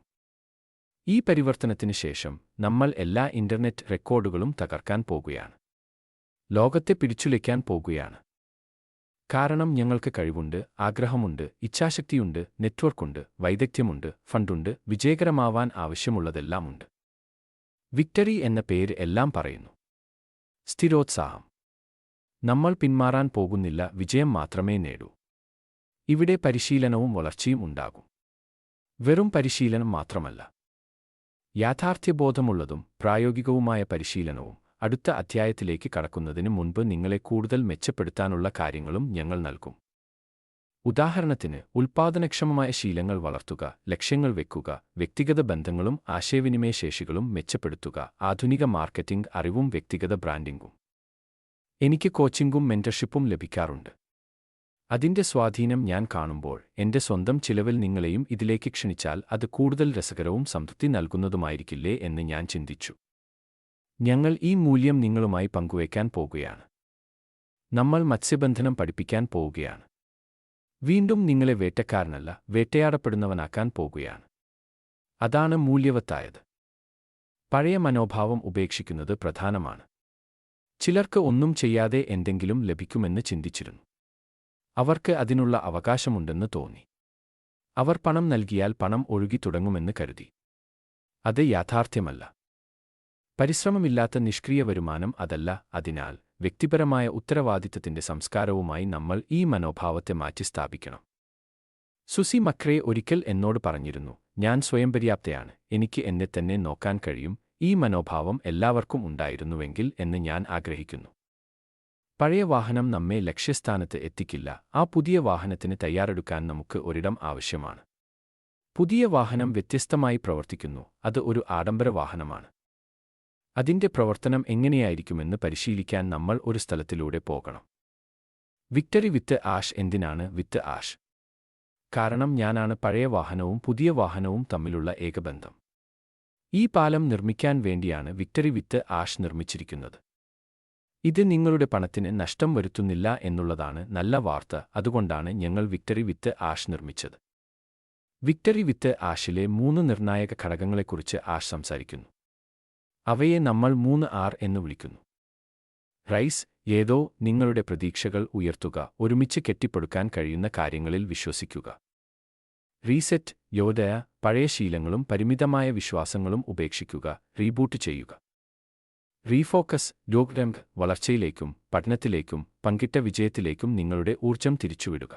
ഈ പരിവർത്തനത്തിന് ശേഷം നമ്മൾ എല്ലാ ഇന്റർനെറ്റ് റെക്കോർഡുകളും തകർക്കാൻ പോകുകയാണ്. ലോകത്തെ പിടിച്ചുലയ്ക്കാൻ പോകുകയാണ്. കാരണം ഞങ്ങൾക്ക് കഴിവുണ്ട്, ആഗ്രഹമുണ്ട്, ഇച്ഛാശക്തിയുണ്ട്, നെറ്റ്വർക്കുണ്ട്, വൈദഗ്ധ്യമുണ്ട്, ഫണ്ടുണ്ട്, വിജയകരമാവാൻ ആവശ്യമുള്ളതെല്ലാമുണ്ട്. വിക്ടറി എന്ന പേര് എല്ലാം പറയുന്നു. സ്ഥിരോത്സാഹം. നമ്മൾ പിന്മാറാൻ പോകുന്നില്ല, വിജയം മാത്രമേ നേടൂ. ഇവിടെ പരിശീലനവും വളർച്ചയും ഉണ്ടാകും. വെറും പരിശീലനം മാത്രമല്ല, യാഥാർത്ഥ്യബോധമുള്ളതും പ്രായോഗികവുമായ പരിശീലനവും. അടുത്ത അധ്യായത്തിലേക്ക് കടക്കുന്നതിന് മുൻപ് നിങ്ങളെ കൂടുതൽ മെച്ചപ്പെടുത്താനുള്ള കാര്യങ്ങളും ഞങ്ങൾ നൽകും. ഉദാഹരണത്തിന്, ഉൽപ്പാദനക്ഷമമായ ശീലങ്ങൾ വളർത്തുക, ലക്ഷ്യങ്ങൾ വെക്കുക, വ്യക്തിഗത ബന്ധങ്ങളും ആശയവിനിമയ ശേഷികളും മെച്ചപ്പെടുത്തുക, ആധുനിക മാർക്കറ്റിംഗ് അറിവും വ്യക്തിഗത ബ്രാൻഡിംഗും. എനിക്ക് കോച്ചിംഗും മെന്റർഷിപ്പും ലഭിക്കാറുണ്ട്. അതിന്റെ സ്വാധീനം ഞാൻ കാണുമ്പോൾ എന്റെ സ്വന്തം ചിലവിൽ നിങ്ങളെയും ഇതിലേക്ക് ക്ഷണിച്ചാൽ അത് കൂടുതൽ രസകരവും സംതൃപ്തി നൽകുന്നതുമായിരിക്കില്ലേ എന്ന് ഞാൻ ചിന്തിച്ചു. ഞങ്ങൾ ഈ മൂല്യം നിങ്ങളുമായി പങ്കുവയ്ക്കാൻ പോകുകയാണ്. നമ്മൾ മത്സ്യബന്ധനം പഠിപ്പിക്കാൻ പോവുകയാണ്. വീണ്ടും നിങ്ങളെ വേട്ടക്കാരനല്ല, വേട്ടയാടപ്പെടുന്നവനാക്കാൻ പോകുകയാണ്. അതാണ് മൂല്യവത്തായത്. പഴയ മനോഭാവം ഉപേക്ഷിക്കുന്നത് പ്രധാനമാണ്. ചിലർക്ക് ഒന്നും ചെയ്യാതെ എന്തെങ്കിലും ലഭിക്കുമെന്ന് ചിന്തിച്ചിരുന്നു. അവർക്ക് അതിനുള്ള അവകാശമുണ്ടെന്ന് തോന്നി. അവർ പണം നൽകിയാൽ പണം ഒഴുകി തുടങ്ങുമെന്ന് കരുതി. അത് യാഥാർത്ഥ്യമല്ല. പരിശ്രമമില്ലാത്ത നിഷ്ക്രിയ വരുമാനം അതല്ല. അതിനാൽ വ്യക്തിപരമായ ഉത്തരവാദിത്തത്തിന്റെ സംസ്കാരവുമായി നമ്മൾ ഈ മനോഭാവത്തെ മാറ്റിസ്ഥാപിക്കണം. സുസി മക്രേ ഒരിക്കൽ എന്നോട് പറഞ്ഞിരുന്നു, ഞാൻ സ്വയംപര്യാപ്തയാണ്, എനിക്ക് എന്നെ തന്നെ നോക്കാൻ കഴിയും. ഈ മനോഭാവം എല്ലാവർക്കും ഉണ്ടായിരുന്നുവെങ്കിൽ എന്ന് ഞാൻ ആഗ്രഹിക്കുന്നു. പഴയ വാഹനം നമ്മെ ലക്ഷ്യസ്ഥാനത്ത് എത്തിക്കില്ല. ആ പുതിയ വാഹനത്തിന് തയ്യാറെടുക്കാൻ നമുക്ക് ഒരിടം ആവശ്യമാണ്. പുതിയ വാഹനം വ്യത്യസ്തമായി പ്രവർത്തിക്കുന്നു. അത് ഒരു ആഡംബര വാഹനമാണ്. അതിന്റെ പ്രവർത്തനം എങ്ങനെയായിരിക്കുമെന്ന് പരിശീലിക്കാൻ നമ്മൾ ഒരു സ്ഥലത്തിലൂടെ പോകണം. വിക്ടറി വിത്ത് ആഷ്. എന്തിനാണ് വിത്ത് ആഷ്? കാരണം ഞാനാണ് പഴയ വാഹനവും പുതിയ വാഹനവും തമ്മിലുള്ള ഏകബന്ധം. ഈ പാലം നിർമ്മിക്കാൻ വേണ്ടിയാണ് വിക്ടറി വിത്ത് ആഷ് നിർമ്മിച്ചിരിക്കുന്നത്. ഇത് നിങ്ങളുടെ പണത്തിന് നഷ്ടം വരുത്തുന്നില്ല എന്നുള്ളതാണ് നല്ല വാർത്ത. അതുകൊണ്ടാണ് ഞങ്ങൾ വിക്ടറി വിത്ത് ആഷ് നിർമ്മിച്ചത്. വിക്ടറി വിത്ത് ആഷിലെ 3 നിർണായക ഘടകങ്ങളെക്കുറിച്ച് ആഷ് സംസാരിക്കുന്നു. അവയെ നമ്മൾ 3R എന്ന് വിളിക്കുന്നു. റൈസ് ഏതോ, നിങ്ങളുടെ പ്രതീക്ഷകൾ ഉയർത്തുക, ഒരുമിച്ച് കെട്ടിപ്പടുക്കാൻ കഴിയുന്ന കാര്യങ്ങളിൽ വിശ്വസിക്കുക. റീസെറ്റ് യോദയ, പഴയ ശീലങ്ങളും പരിമിതമായ വിശ്വാസങ്ങളും ഉപേക്ഷിക്കുക, റീബൂട്ട് ചെയ്യുക. റീഫോക്കസ് രോഗ്രംഗ്, വളർച്ചയിലേക്കും പഠനത്തിലേക്കും പങ്കിട്ട വിജയത്തിലേക്കും നിങ്ങളുടെ ഊർജ്ജം തിരിച്ചുവിടുക.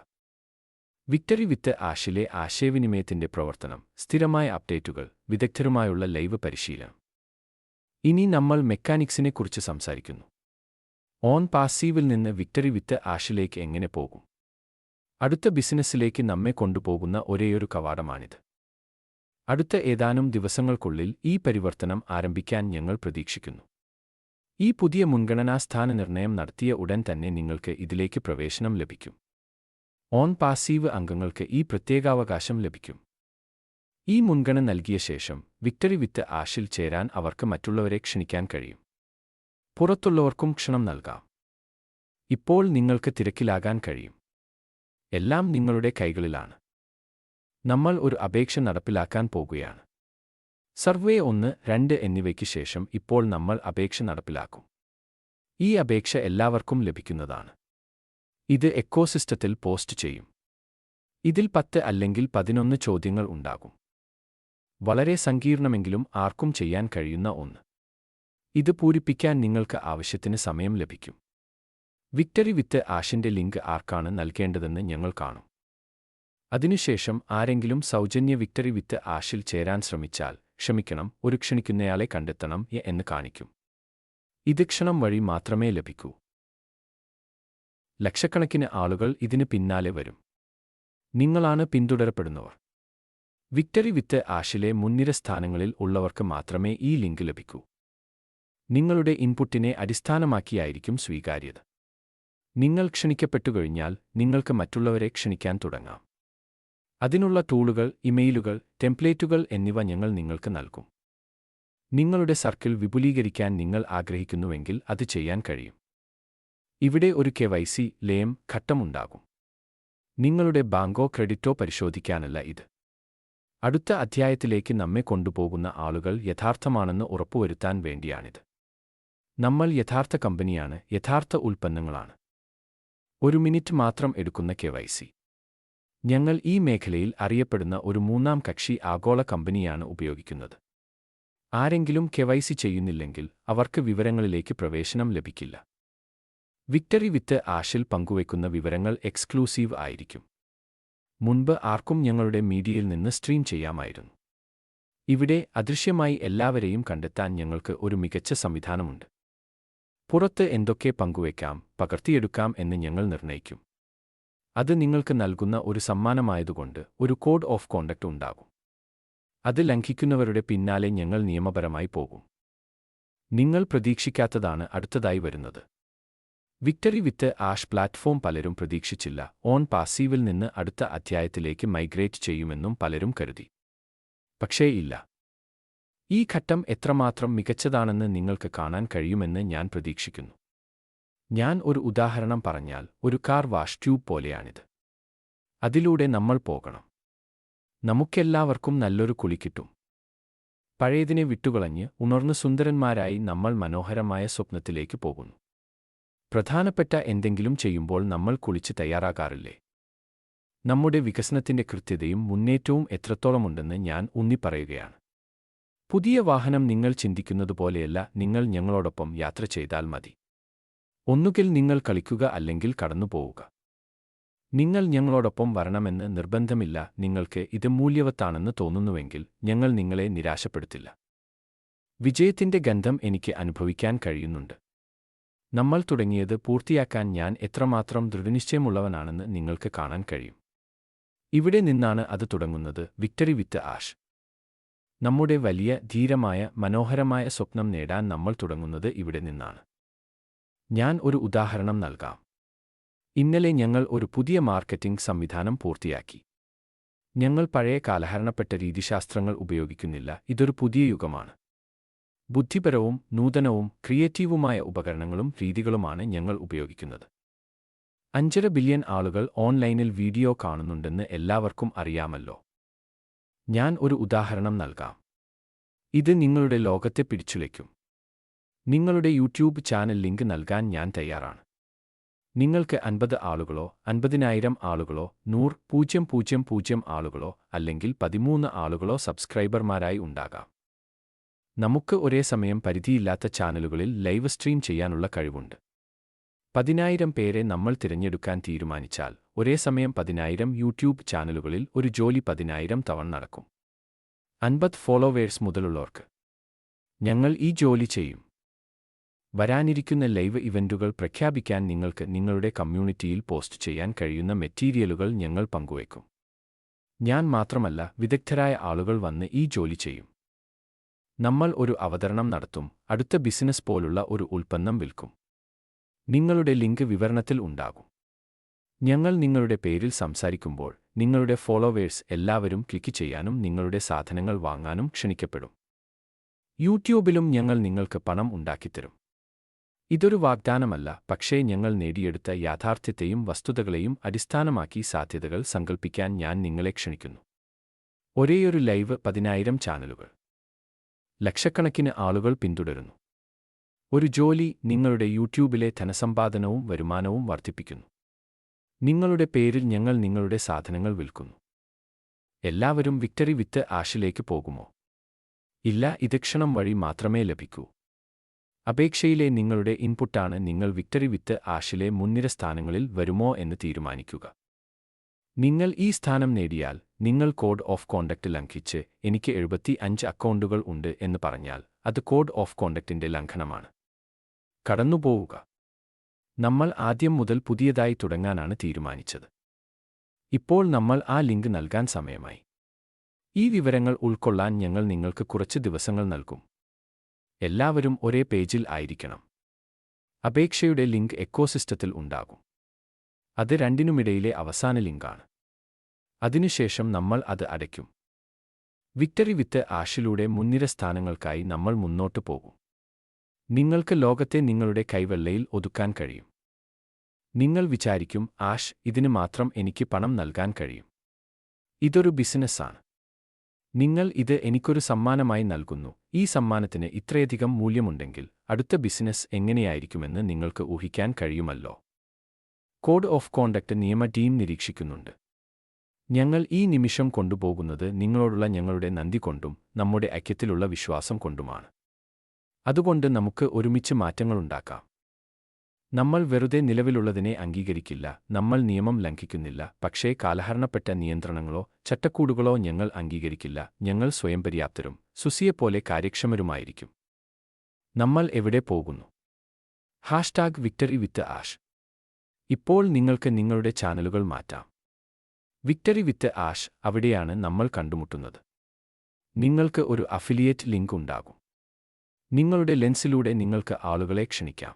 വിക്ടറി വിത്ത് ആഷിലെ ആശയവിനിമയത്തിന്റെ പ്രവർത്തനം, സ്ഥിരമായ അപ്ഡേറ്റുകൾ, വിദഗ്ധരുമായുള്ള ലൈവ് പരിശീലനം. ഇനി നമ്മൾ മെക്കാനിക്സിനെക്കുറിച്ച് സംസാരിക്കുന്നു. ഓൺ പാസീവിൽ നിന്ന് വിക്ടറി വിത്ത് ആഷിലേക്ക് എങ്ങനെ പോകും? അടുത്ത ബിസിനസ്സിലേക്ക് നമ്മെ കൊണ്ടുപോകുന്ന ഒരേയൊരു കവാടമാണിത്. അടുത്ത ഏതാനും ദിവസങ്ങൾക്കുള്ളിൽ ഈ പരിവർത്തനം ആരംഭിക്കാൻ ഞങ്ങൾ പ്രതീക്ഷിക്കുന്നു. ഈ പുതിയ മുൻഗണനാ സ്ഥാനനിർണയം നടത്തിയ ഉടൻ തന്നെ നിങ്ങൾക്ക് ഇതിലേക്ക് പ്രവേശനം ലഭിക്കും. ഓൺ പാസീവ് അംഗങ്ങൾക്ക് ഈ പ്രത്യേകാവകാശം ലഭിക്കും. ഈ മുൻഗണന നൽകിയ ശേഷം വിക്ടറി വിത്ത് ആഷിൽ ചേരാൻ അവർക്ക് മറ്റുള്ളവരെ ക്ഷണിക്കാൻ കഴിയും. പുറത്തുള്ളവർക്കും ക്ഷണം നൽകാം. ഇപ്പോൾ നിങ്ങൾക്ക് തിരക്കിലാകാൻ കഴിയും. എല്ലാം നിങ്ങളുടെ കൈകളിലാണ്. നമ്മൾ ഒരു അപേക്ഷ നടപ്പിലാക്കാൻ പോകുകയാണ്. സർവേ 1, 2 എന്നിവയ്ക്ക് ശേഷം ഇപ്പോൾ നമ്മൾ അപേക്ഷ നടപ്പിലാക്കും. ഈ അപേക്ഷ എല്ലാവർക്കും ലഭിക്കുന്നതാണ്. ഇത് എക്കോസിസ്റ്റത്തിൽ പോസ്റ്റ് ചെയ്യും. ഇതിൽ 10 അല്ലെങ്കിൽ 11 ചോദ്യങ്ങൾ ഉണ്ടാകും. വളരെ സങ്കീർണമെങ്കിലും ആർക്കും ചെയ്യാൻ കഴിയുന്ന ഒന്ന്. ഇത് പൂരിപ്പിക്കാൻ നിങ്ങൾക്ക് ആവശ്യത്തിന് സമയം ലഭിക്കും. വിക്ടറി വിത്ത് ആഷിന്റെ ലിങ്ക് ആർക്കാണ് നൽകേണ്ടതെന്ന് ഞങ്ങൾ കാണും. അതിനുശേഷം ആരെങ്കിലും സൗജന്യ വിക്ടറി വിത്ത് ആഷിൽ ചേരാൻ ശ്രമിച്ചാൽ, ക്ഷമിക്കണം, ഒരു ക്ഷണിക്കുന്നയാളെ കണ്ടെത്തണം എന്ന് കാണിക്കും. ഇത് ക്ഷണം വഴി മാത്രമേ ലഭിക്കൂ. ലക്ഷക്കണക്കിന് ആളുകൾ ഇതിന് പിന്നാലെ വരും. നിങ്ങളാണ് പിന്തുടരപ്പെടുന്നവർ. വിക്ടറി വിത്ത് ആഷിലെ മുൻനിര സ്ഥാനങ്ങളിൽ ഉള്ളവർക്ക് മാത്രമേ ഈ ലിങ്ക് ലഭിക്കൂ. നിങ്ങളുടെ ഇൻപുട്ടിനെ അടിസ്ഥാനമാക്കിയായിരിക്കും സ്വീകാര്യത. നിങ്ങൾ ക്ഷണിക്കപ്പെട്ടുകഴിഞ്ഞാൽ നിങ്ങൾക്ക് മറ്റുള്ളവരെ ക്ഷണിക്കാൻ തുടങ്ങാം. അതിനുള്ള ടൂളുകൾ, ഇമെയിലുകൾ, ടെംപ്ലേറ്റുകൾ എന്നിവ ഞങ്ങൾ നിങ്ങൾക്ക് നൽകും. നിങ്ങളുടെ സർക്കിൾ വിപുലീകരിക്കാൻ നിങ്ങൾ ആഗ്രഹിക്കുന്നുവെങ്കിൽ അത് ചെയ്യാൻ കഴിയും. ഇവിടെ ഒരു KYC ലേയം ഘട്ടമുണ്ടാകും. നിങ്ങളുടെ ബാങ്കോ ക്രെഡിറ്റോ പരിശോധിക്കാനല്ല ഇത്. അടുത്ത അധ്യായത്തിലേക്ക് നമ്മെ കൊണ്ടുപോകുന്ന ആളുകൾ യഥാർത്ഥമാണെന്ന് ഉറപ്പുവരുത്താൻ വേണ്ടിയാണിത്. നമ്മൾ യഥാർത്ഥ കമ്പനിയാണ്, യഥാർത്ഥ ഉൽപ്പന്നങ്ങളാണ്. 1 മിനിറ്റ് മാത്രം എടുക്കുന്ന KYC. ഞങ്ങൾ ഈ മേഖലയിൽ അറിയപ്പെടുന്ന ഒരു 3ാം കക്ഷി ആഗോള കമ്പനിയാണ് ഉപയോഗിക്കുന്നത്. ആരെങ്കിലും KYC ചെയ്യുന്നില്ലെങ്കിൽ അവർക്ക് വിവരങ്ങളിലേക്ക് പ്രവേശനം ലഭിക്കില്ല. വിക്ടറി വിത്ത് ആഷിൽ പങ്കുവയ്ക്കുന്ന വിവരങ്ങൾ എക്സ്ക്ലൂസീവ് ആയിരിക്കും. മുൻപ് ആർക്കും ഞങ്ങളുടെ മീഡിയയിൽ നിന്ന് സ്ട്രീം ചെയ്യാമായിരുന്നു. ഇവിടെ അദൃശ്യമായി എല്ലാവരെയും കണ്ടെത്താൻ ഞങ്ങൾക്ക് ഒരു മികച്ച സംവിധാനമുണ്ട്. പുറത്ത് എന്തൊക്കെ പങ്കുവയ്ക്കാം, പകർത്തിയെടുക്കാം എന്ന് ഞങ്ങൾ നിർണ്ണയിക്കും. അത് നിങ്ങൾക്ക് നൽകുന്ന ഒരു സമ്മാനമായതുകൊണ്ട് ഒരു കോഡ് ഓഫ് കോണ്ടക്ട് ഉണ്ടാകും. അത് ലംഘിക്കുന്നവരുടെ പിന്നാലെ ഞങ്ങൾ നിയമപരമായി പോകും. നിങ്ങൾ പ്രതീക്ഷിക്കാത്തതാണ് അടുത്തതായി വരുന്നത്. വിക്ടറി വിത്ത് ആഷ് പ്ലാറ്റ്ഫോം പലരും പ്രതീക്ഷിച്ചില്ല. ഓൺ പാസീവിൽ നിന്ന് അടുത്ത അധ്യായത്തിലേക്ക് മൈഗ്രേറ്റ് ചെയ്യുമെന്നും പലരും കരുതി. പക്ഷേ ഇല്ല. ഈ ഘട്ടം എത്രമാത്രം മികച്ചതാണെന്ന് നിങ്ങൾക്ക് കാണാൻ കഴിയുമെന്ന് ഞാൻ പ്രതീക്ഷിക്കുന്നു. ഞാൻ ഒരു ഉദാഹരണം പറഞ്ഞാൽ, ഒരു കാർ വാഷ് ട്യൂബ് പോലെയാണിത്. അതിലൂടെ നമ്മൾ പോകണം. നമുക്കെല്ലാവർക്കും നല്ലൊരു കുളി കിട്ടും. പഴയതിനെ വിട്ടുകളഞ്ഞ് ഉണർന്ന് സുന്ദരന്മാരായി നമ്മൾ മനോഹരമായ സ്വപ്നത്തിലേക്ക് പോകുന്നു. പ്രധാനപ്പെട്ട എന്തെങ്കിലും ചെയ്യുമ്പോൾ നമ്മൾ കുളിച്ച് തയ്യാറാകാറില്ലേ? നമ്മുടെ വികസനത്തിന്റെ കൃത്യതയും മുന്നേറ്റവും എത്രത്തോളമുണ്ടെന്ന് ഞാൻ ഊന്നിപ്പറയുകയാണ്. പുതിയ വാഹനം നിങ്ങൾ ചിന്തിക്കുന്നതുപോലെയല്ല. നിങ്ങൾ ഞങ്ങളോടൊപ്പം യാത്ര ചെയ്താൽ മതി. ഒന്നുകിൽ നിങ്ങൾ കളിക്കുക അല്ലെങ്കിൽ കടന്നുപോവുക. നിങ്ങൾ ഞങ്ങളോടൊപ്പം വരണമെന്ന് നിർബന്ധമില്ല. നിങ്ങൾക്ക് ഇത് മൂല്യവത്താണെന്ന് തോന്നുന്നുവെങ്കിൽ ഞങ്ങൾ നിങ്ങളെ നിരാശപ്പെടുത്തില്ല. വിജയത്തിന്റെ ഗന്ധം എനിക്ക് അനുഭവിക്കാൻ കഴിയുന്നുണ്ട്. നമ്മൾ തുടങ്ങിയത് പൂർത്തിയാക്കാൻ ഞാൻ എത്രമാത്രം ദൃഢനിശ്ചയമുള്ളവനാണെന്ന് നിങ്ങൾക്ക് കാണാൻ കഴിയും. ഇവിടെ നിന്നാണ് അത് തുടങ്ങുന്നത്. വിക്ടറി വിത്ത് ആഷ്. നമ്മുടെ വലിയ, ധീരമായ, മനോഹരമായ സ്വപ്നം നേടാൻ നമ്മൾ തുടങ്ങുന്നത് ഇവിടെ നിന്നാണ്. ഞാൻ ഒരു ഉദാഹരണം നൽകാം. ഇന്നലെ ഞങ്ങൾ ഒരു പുതിയ മാർക്കറ്റിംഗ് സംവിധാനം പൂർത്തിയാക്കി. ഞങ്ങൾ പഴയ കാലഹരണപ്പെട്ട രീതിശാസ്ത്രങ്ങൾ ഉപയോഗിക്കുന്നില്ല. ഇതൊരു പുതിയ യുഗമാണ്. ബുദ്ധിപരവും നൂതനവും ക്രിയേറ്റീവുമായ ഉപകരണങ്ങളും രീതികളുമാണ് ഞങ്ങൾ ഉപയോഗിക്കുന്നത്. 5.5 ബില്യൺ ആളുകൾ ഓൺലൈനിൽ വീഡിയോ കാണുന്നുണ്ടെന്ന് എല്ലാവർക്കും അറിയാമല്ലോ. ഞാൻ ഒരു ഉദാഹരണം നൽകാം. ഇത് നിങ്ങളുടെ ലോകത്തെ പിടിച്ചുലയ്ക്കും. നിങ്ങളുടെ യൂട്യൂബ് ചാനൽ ലിങ്ക് നൽകാൻ ഞാൻ തയ്യാറാണ്. നിങ്ങൾക്ക് 50 ആളുകളോ 50,000 ആളുകളോ 100,000 ആളുകളോ അല്ലെങ്കിൽ 13 ആളുകളോ സബ്സ്ക്രൈബർമാരായി ഉണ്ടാകാം. നമുക്ക് ഒരേ സമയം പരിധിയില്ലാത്ത ചാനലുകളിൽ ലൈവ് സ്ട്രീം ചെയ്യാനുള്ള കഴിവുണ്ട്. 10,000 പേരെ നമ്മൾ തിരഞ്ഞെടുക്കാൻ തീരുമാനിച്ചാൽ ഒരേ സമയം 10,000 യൂട്യൂബ് ചാനലുകളിൽ ഒരു ജോലി 10,000 തവണ നടക്കും. 50 ഫോളോവേഴ്സ് മുതലുള്ളവർക്ക് ഞങ്ങൾ ഈ ജോലി ചെയ്യും. വരാനിരിക്കുന്ന ലൈവ് ഇവന്റുകൾ പ്രഖ്യാപിക്കാൻ നിങ്ങൾക്ക് നിങ്ങളുടെ കമ്മ്യൂണിറ്റിയിൽ പോസ്റ്റ് ചെയ്യാൻ കഴിയുന്ന മെറ്റീരിയലുകൾ ഞങ്ങൾ പങ്കുവയ്ക്കും. ഞാൻ മാത്രമല്ല, വിദഗ്ധരായ ആളുകൾ വന്ന് ഈ ജോലി ചെയ്യും. നമ്മൾ ഒരു അവതരണം നടത്തും, അടുത്ത ബിസിനസ് പോലുള്ള ഒരു ഉൽപ്പന്നം വിൽക്കും. നിങ്ങളുടെ ലിങ്ക് വിവരണത്തിൽ ഉണ്ടാകും. ഞങ്ങൾ നിങ്ങളുടെ പേരിൽ സംസാരിക്കുമ്പോൾ നിങ്ങളുടെ ഫോളോവേഴ്സ് എല്ലാവരും ക്ലിക്ക് ചെയ്യാനും നിങ്ങളുടെ സാധനങ്ങൾ വാങ്ങാനും ക്ഷണിക്കപ്പെടും. യൂട്യൂബിലും ഞങ്ങൾ നിങ്ങൾക്ക് പണം ഉണ്ടാക്കിത്തരും. ഇതൊരു വാഗ്ദാനമല്ല, പക്ഷേ ഞങ്ങൾ നേടിയെടുത്ത യാഥാർത്ഥ്യത്തെയും വസ്തുതകളെയും അടിസ്ഥാനമാക്കി സാധ്യതകൾ സങ്കൽപ്പിക്കാൻ ഞാൻ നിങ്ങളെ ക്ഷണിക്കുന്നു. ഒരേയൊരു ലൈവ്, 10,000 ചാനലുകൾ, ലക്ഷക്കണക്കിന് ആളുകൾ പിന്തുടരുന്നു. ഒരു ജോലി നിങ്ങളുടെ യൂട്യൂബിലെ ധനസമ്പാദനവും വരുമാനവും വർദ്ധിപ്പിക്കുന്നു. നിങ്ങളുടെ പേരിൽ ഞങ്ങൾ നിങ്ങളുടെ സാധനങ്ങൾ വിൽക്കുന്നു. എല്ലാവരും വിക്ടറി വിത്ത് ആഷിലേക്ക് പോകുമോ? ഇല്ല, ഇത് ക്ഷണം വഴി മാത്രമേ ലഭിക്കൂ. അപേക്ഷയിലെ നിങ്ങളുടെ ഇൻപുട്ടാണ് നിങ്ങൾ വിക്ടറി വിത്ത് ആഷിലെ മുൻനിര സ്ഥാനങ്ങളിൽ വരുമോ എന്ന് തീരുമാനിക്കുക. നിങ്ങൾ ഈ സ്ഥാനം നേടിയാൽ നിങ്ങൾ കോഡ് ഓഫ് കോണ്ടക്ട് ലംഘിച്ച് എനിക്ക് 75 അക്കൗണ്ടുകൾ ഉണ്ട് എന്ന് പറഞ്ഞാൽ അത് കോഡ് ഓഫ് കോണ്ടക്റ്റിന്റെ ലംഘനമാണ്. കടന്നുപോവുക. നമ്മൾ ആദ്യം മുതൽ പുതിയതായി തുടങ്ങാനാണ് തീരുമാനിച്ചത്. ഇപ്പോൾ നമ്മൾ ആ ലിങ്ക് നൽകാൻ സമയമായി. ഈ വിവരങ്ങൾ ഉൾക്കൊള്ളാൻ ഞങ്ങൾ നിങ്ങൾക്ക് കുറച്ച് ദിവസങ്ങൾ നൽകും. എല്ലാവരും ഒരേ പേജിൽ ആയിരിക്കണം. അപേക്ഷയുടെ ലിങ്ക് എക്കോസിസ്റ്റത്തിൽ ഉണ്ടാകും. അത് രണ്ടിനുമിടയിലെ അവസാന ലിങ്കാണ്. അതിനുശേഷം നമ്മൾ അത് അടയ്ക്കും. വിക്ടറി വിത്ത് ആഷിലൂടെ മുൻനിര സ്ഥാനങ്ങൾക്കായി നമ്മൾ മുന്നോട്ട് പോകും. നിങ്ങൾക്ക് ലോകത്തെ നിങ്ങളുടെ കൈവെള്ളയിൽ ഒതുക്കാൻ കഴിയും. നിങ്ങൾ വിചാരിക്കും, ആഷ്, ഇതിന് മാത്രം എനിക്ക് പണം നൽകാൻ കഴിയും. ഇതൊരു ബിസിനസ്സാണ്. നിങ്ങൾ ഇത് എനിക്കൊരു സമ്മാനമായി നൽകുന്നു. ഈ സമ്മാനത്തിന് ഇത്രയധികം മൂല്യമുണ്ടെങ്കിൽ അടുത്ത ബിസിനസ് എങ്ങനെയായിരിക്കുമെന്ന് നിങ്ങൾക്ക് ഊഹിക്കാൻ കഴിയുമല്ലോ. കോഡ് ഓഫ് കോണ്ടക്ട് നിയമ ടീം നിരീക്ഷിക്കുന്നുണ്ട്. ഞങ്ങൾ ഈ നിമിഷം കൊണ്ടുപോകുന്നത് നിങ്ങളോടുള്ള ഞങ്ങളുടെ നന്ദി കൊണ്ടും നമ്മുടെ ഐക്യത്തിലുള്ള വിശ്വാസം കൊണ്ടുമാണ്. അതുകൊണ്ട് നമുക്ക് ഒരുമിച്ച് മാറ്റങ്ങളുണ്ടാക്കാം. നമ്മൾ വെറുതെ നിലവിലുള്ളതിനെ അംഗീകരിക്കില്ല. നമ്മൾ നിയമം ലംഘിക്കുന്നില്ല. പക്ഷേ കാലഹരണപ്പെട്ട നിയന്ത്രണങ്ങളോ ചട്ടക്കൂടുകളോ ഞങ്ങൾ അംഗീകരിക്കില്ല. ഞങ്ങൾ സ്വയം പര്യാപ്തരും സുസിയെപ്പോലെ കാര്യക്ഷമരുമായിരിക്കും. നമ്മൾ എവിടെ പോകുന്നു? #വിക്ടറി വിത്ത് ആഷ്. ഇപ്പോൾ നിങ്ങൾക്ക് നിങ്ങളുടെ ചാനലുകൾ മാറ്റാം. വിക്ടറി വിത്ത് ആഷ്, അവിടെയാണ് നമ്മൾ കണ്ടുമുട്ടുന്നത്. നിങ്ങൾക്ക് ഒരു അഫിലിയേറ്റ് ലിങ്ക് ഉണ്ടാകും. നിങ്ങളുടെ ലെൻസിലൂടെ നിങ്ങൾക്ക് ആളുകളെ ക്ഷണിക്കാം.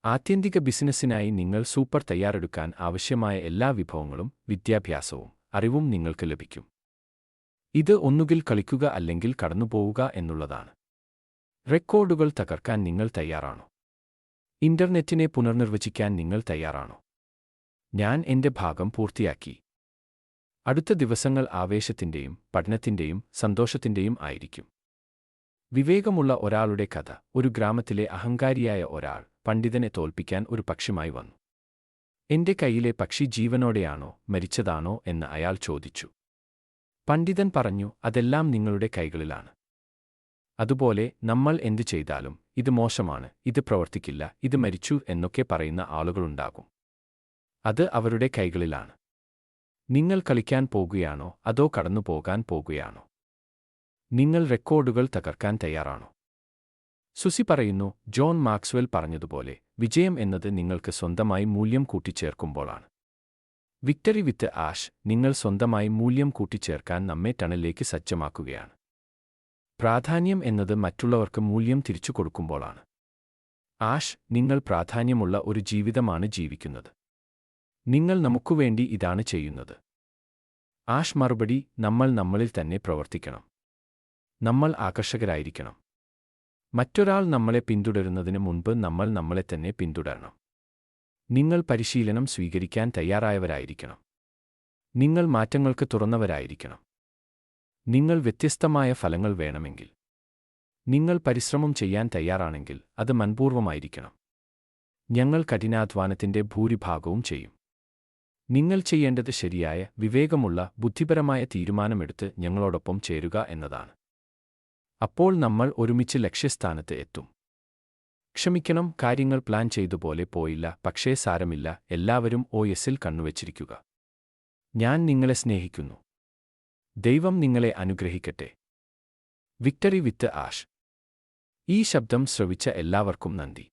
ആത്യന്തിക ബിസിനസ്സിനായി നിങ്ങൾ സൂപ്പർ തയ്യാറെടുക്കാൻ ആവശ്യമായ എല്ലാ വിഭവങ്ങളും വിദ്യാഭ്യാസവും അറിവും നിങ്ങൾക്ക് ലഭിക്കും. ഇത് ഒന്നുകിൽ കളിക്കുക അല്ലെങ്കിൽ കടന്നുപോവുക എന്നുള്ളതാണ്. റെക്കോർഡുകൾ തകർക്കാൻ നിങ്ങൾ തയ്യാറാണോ? ഇന്റർനെറ്റിനെ പുനർനിർവചിക്കാൻ നിങ്ങൾ തയ്യാറാണോ? ഞാൻ എന്റെ ഭാഗം പൂർത്തിയാക്കി. അടുത്ത ദിവസങ്ങൾ ആവേശത്തിന്റെയും പഠനത്തിന്റെയും സന്തോഷത്തിന്റെയും ആയിരിക്കും. വിവേകമുള്ള ഒരാളുടെ കഥ. ഒരു ഗ്രാമത്തിലെ അഹങ്കാരിയായ ഒരാൾ പണ്ഡിതനെ തോൽപ്പിക്കാൻ ഒരു പക്ഷിയുമായി വന്നു. എന്റെ കയ്യിലെ പക്ഷി ജീവനോടെയാണോ മരിച്ചതാണോ എന്ന് അയാൾ ചോദിച്ചു. പണ്ഡിതൻ പറഞ്ഞു, അതെല്ലാം നിങ്ങളുടെ കൈകളിലാണ്. അതുപോലെ നമ്മൾ എന്തു ചെയ്താലും ഇത് മോശമാണ്, ഇത് പ്രവർത്തിക്കില്ല, ഇത് മരിച്ചു എന്നൊക്കെ പറയുന്ന ആളുകളുണ്ടാകും. അത് അവരുടെ കൈകളിലാണ്. നിങ്ങൾ കളിക്കാൻ പോകുകയാണോ അതോ കടന്നുപോകാൻ പോകുകയാണോ? നിങ്ങൾ റെക്കോർഡുകൾ തകർക്കാൻ തയ്യാറാണോ? സുസി പറയുന്നു, ജോൺ മാക്സ്വെൽ പറഞ്ഞതുപോലെ വിജയം എന്നത് നിങ്ങൾക്ക് സ്വന്തമായി മൂല്യം കൂട്ടിച്ചേർക്കുമ്പോഴാണ്. വിക്ടറി വിത്ത് ആഷ് നിങ്ങൾ സ്വന്തമായി മൂല്യം കൂട്ടിച്ചേർക്കാൻ നമ്മെ ടണലിലേക്ക് സജ്ജമാക്കുകയാണ്. പ്രാധാന്യം എന്നത് മറ്റുള്ളവർക്ക് മൂല്യം തിരിച്ചു കൊടുക്കുമ്പോഴാണ്. ആഷ്, നിങ്ങൾ പ്രാധാന്യമുള്ള ഒരു ജീവിതമാണ് ജീവിക്കുന്നത്. നിങ്ങൾ നമുക്കുവേണ്ടി ഇതാണ് ചെയ്യുന്നത്. ആഷ് മറുപടി, നമ്മൾ നമ്മളിൽ തന്നെ പ്രവർത്തിക്കണം. നമ്മൾ ആകർഷകരായിരിക്കണം. മറ്റൊരാൾ നമ്മളെ പിന്തുടരുന്നതിന് മുൻപ് നമ്മൾ നമ്മളെ തന്നെ പിന്തുടരണം. നിങ്ങൾ പരിശീലനം സ്വീകരിക്കാൻ തയ്യാറായവരായിരിക്കണം. നിങ്ങൾ മാറ്റങ്ങൾക്ക് തുറന്നവരായിരിക്കണം. നിങ്ങൾ വ്യത്യസ്തമായ ഫലങ്ങൾ വേണമെങ്കിൽ, നിങ്ങൾ പരിശ്രമം ചെയ്യാൻ തയ്യാറാണെങ്കിൽ അത് മനഃപൂർവ്വമായിരിക്കണം. ഞങ്ങൾ കഠിനാധ്വാനത്തിന്റെ ഭൂരിഭാഗവും ചെയ്യും. നിങ്ങൾ ചെയ്യേണ്ടത് ശരിയായ, വിവേകമുള്ള, ബുദ്ധിപരമായ തീരുമാനമെടുത്ത് ഞങ്ങളോടൊപ്പം ചേരുക എന്നതാണ്. അപ്പോൾ നമ്മൾ ഒരുമിച്ച് ലക്ഷ്യസ്ഥാനത്ത് എത്തും. ക്ഷമിക്കണം, കാര്യങ്ങൾ പ്ലാൻ ചെയ്തുപോലെ പോയില്ല, പക്ഷേ സാരമില്ല, എല്ലാവരും OSൽ കണ്ണുവച്ചിരിക്കുക. ഞാൻ നിങ്ങളെ സ്നേഹിക്കുന്നു. ദൈവം നിങ്ങളെ അനുഗ്രഹിക്കട്ടെ. വിക്ടറി വിത്ത് ആഷ്. ഈ ശബ്ദം ശ്രവിച്ച എല്ലാവർക്കും നന്ദി.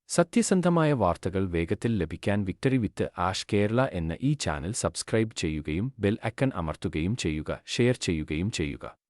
സത്യസന്ധമായ വാർത്തകൾ വേഗത്തിൽ ലഭിക്കാൻ വിക്ടറി വിത്ത് ആഷ് കേരള എന്ന ഈ ചാനൽ സബ്സ്ക്രൈബ് ചെയ്യുകയും ബെൽ ഐക്കൺ അമർത്തുകയും ചെയ്യുക, ഷെയർ ചെയ്യുകയും ചെയ്യുക.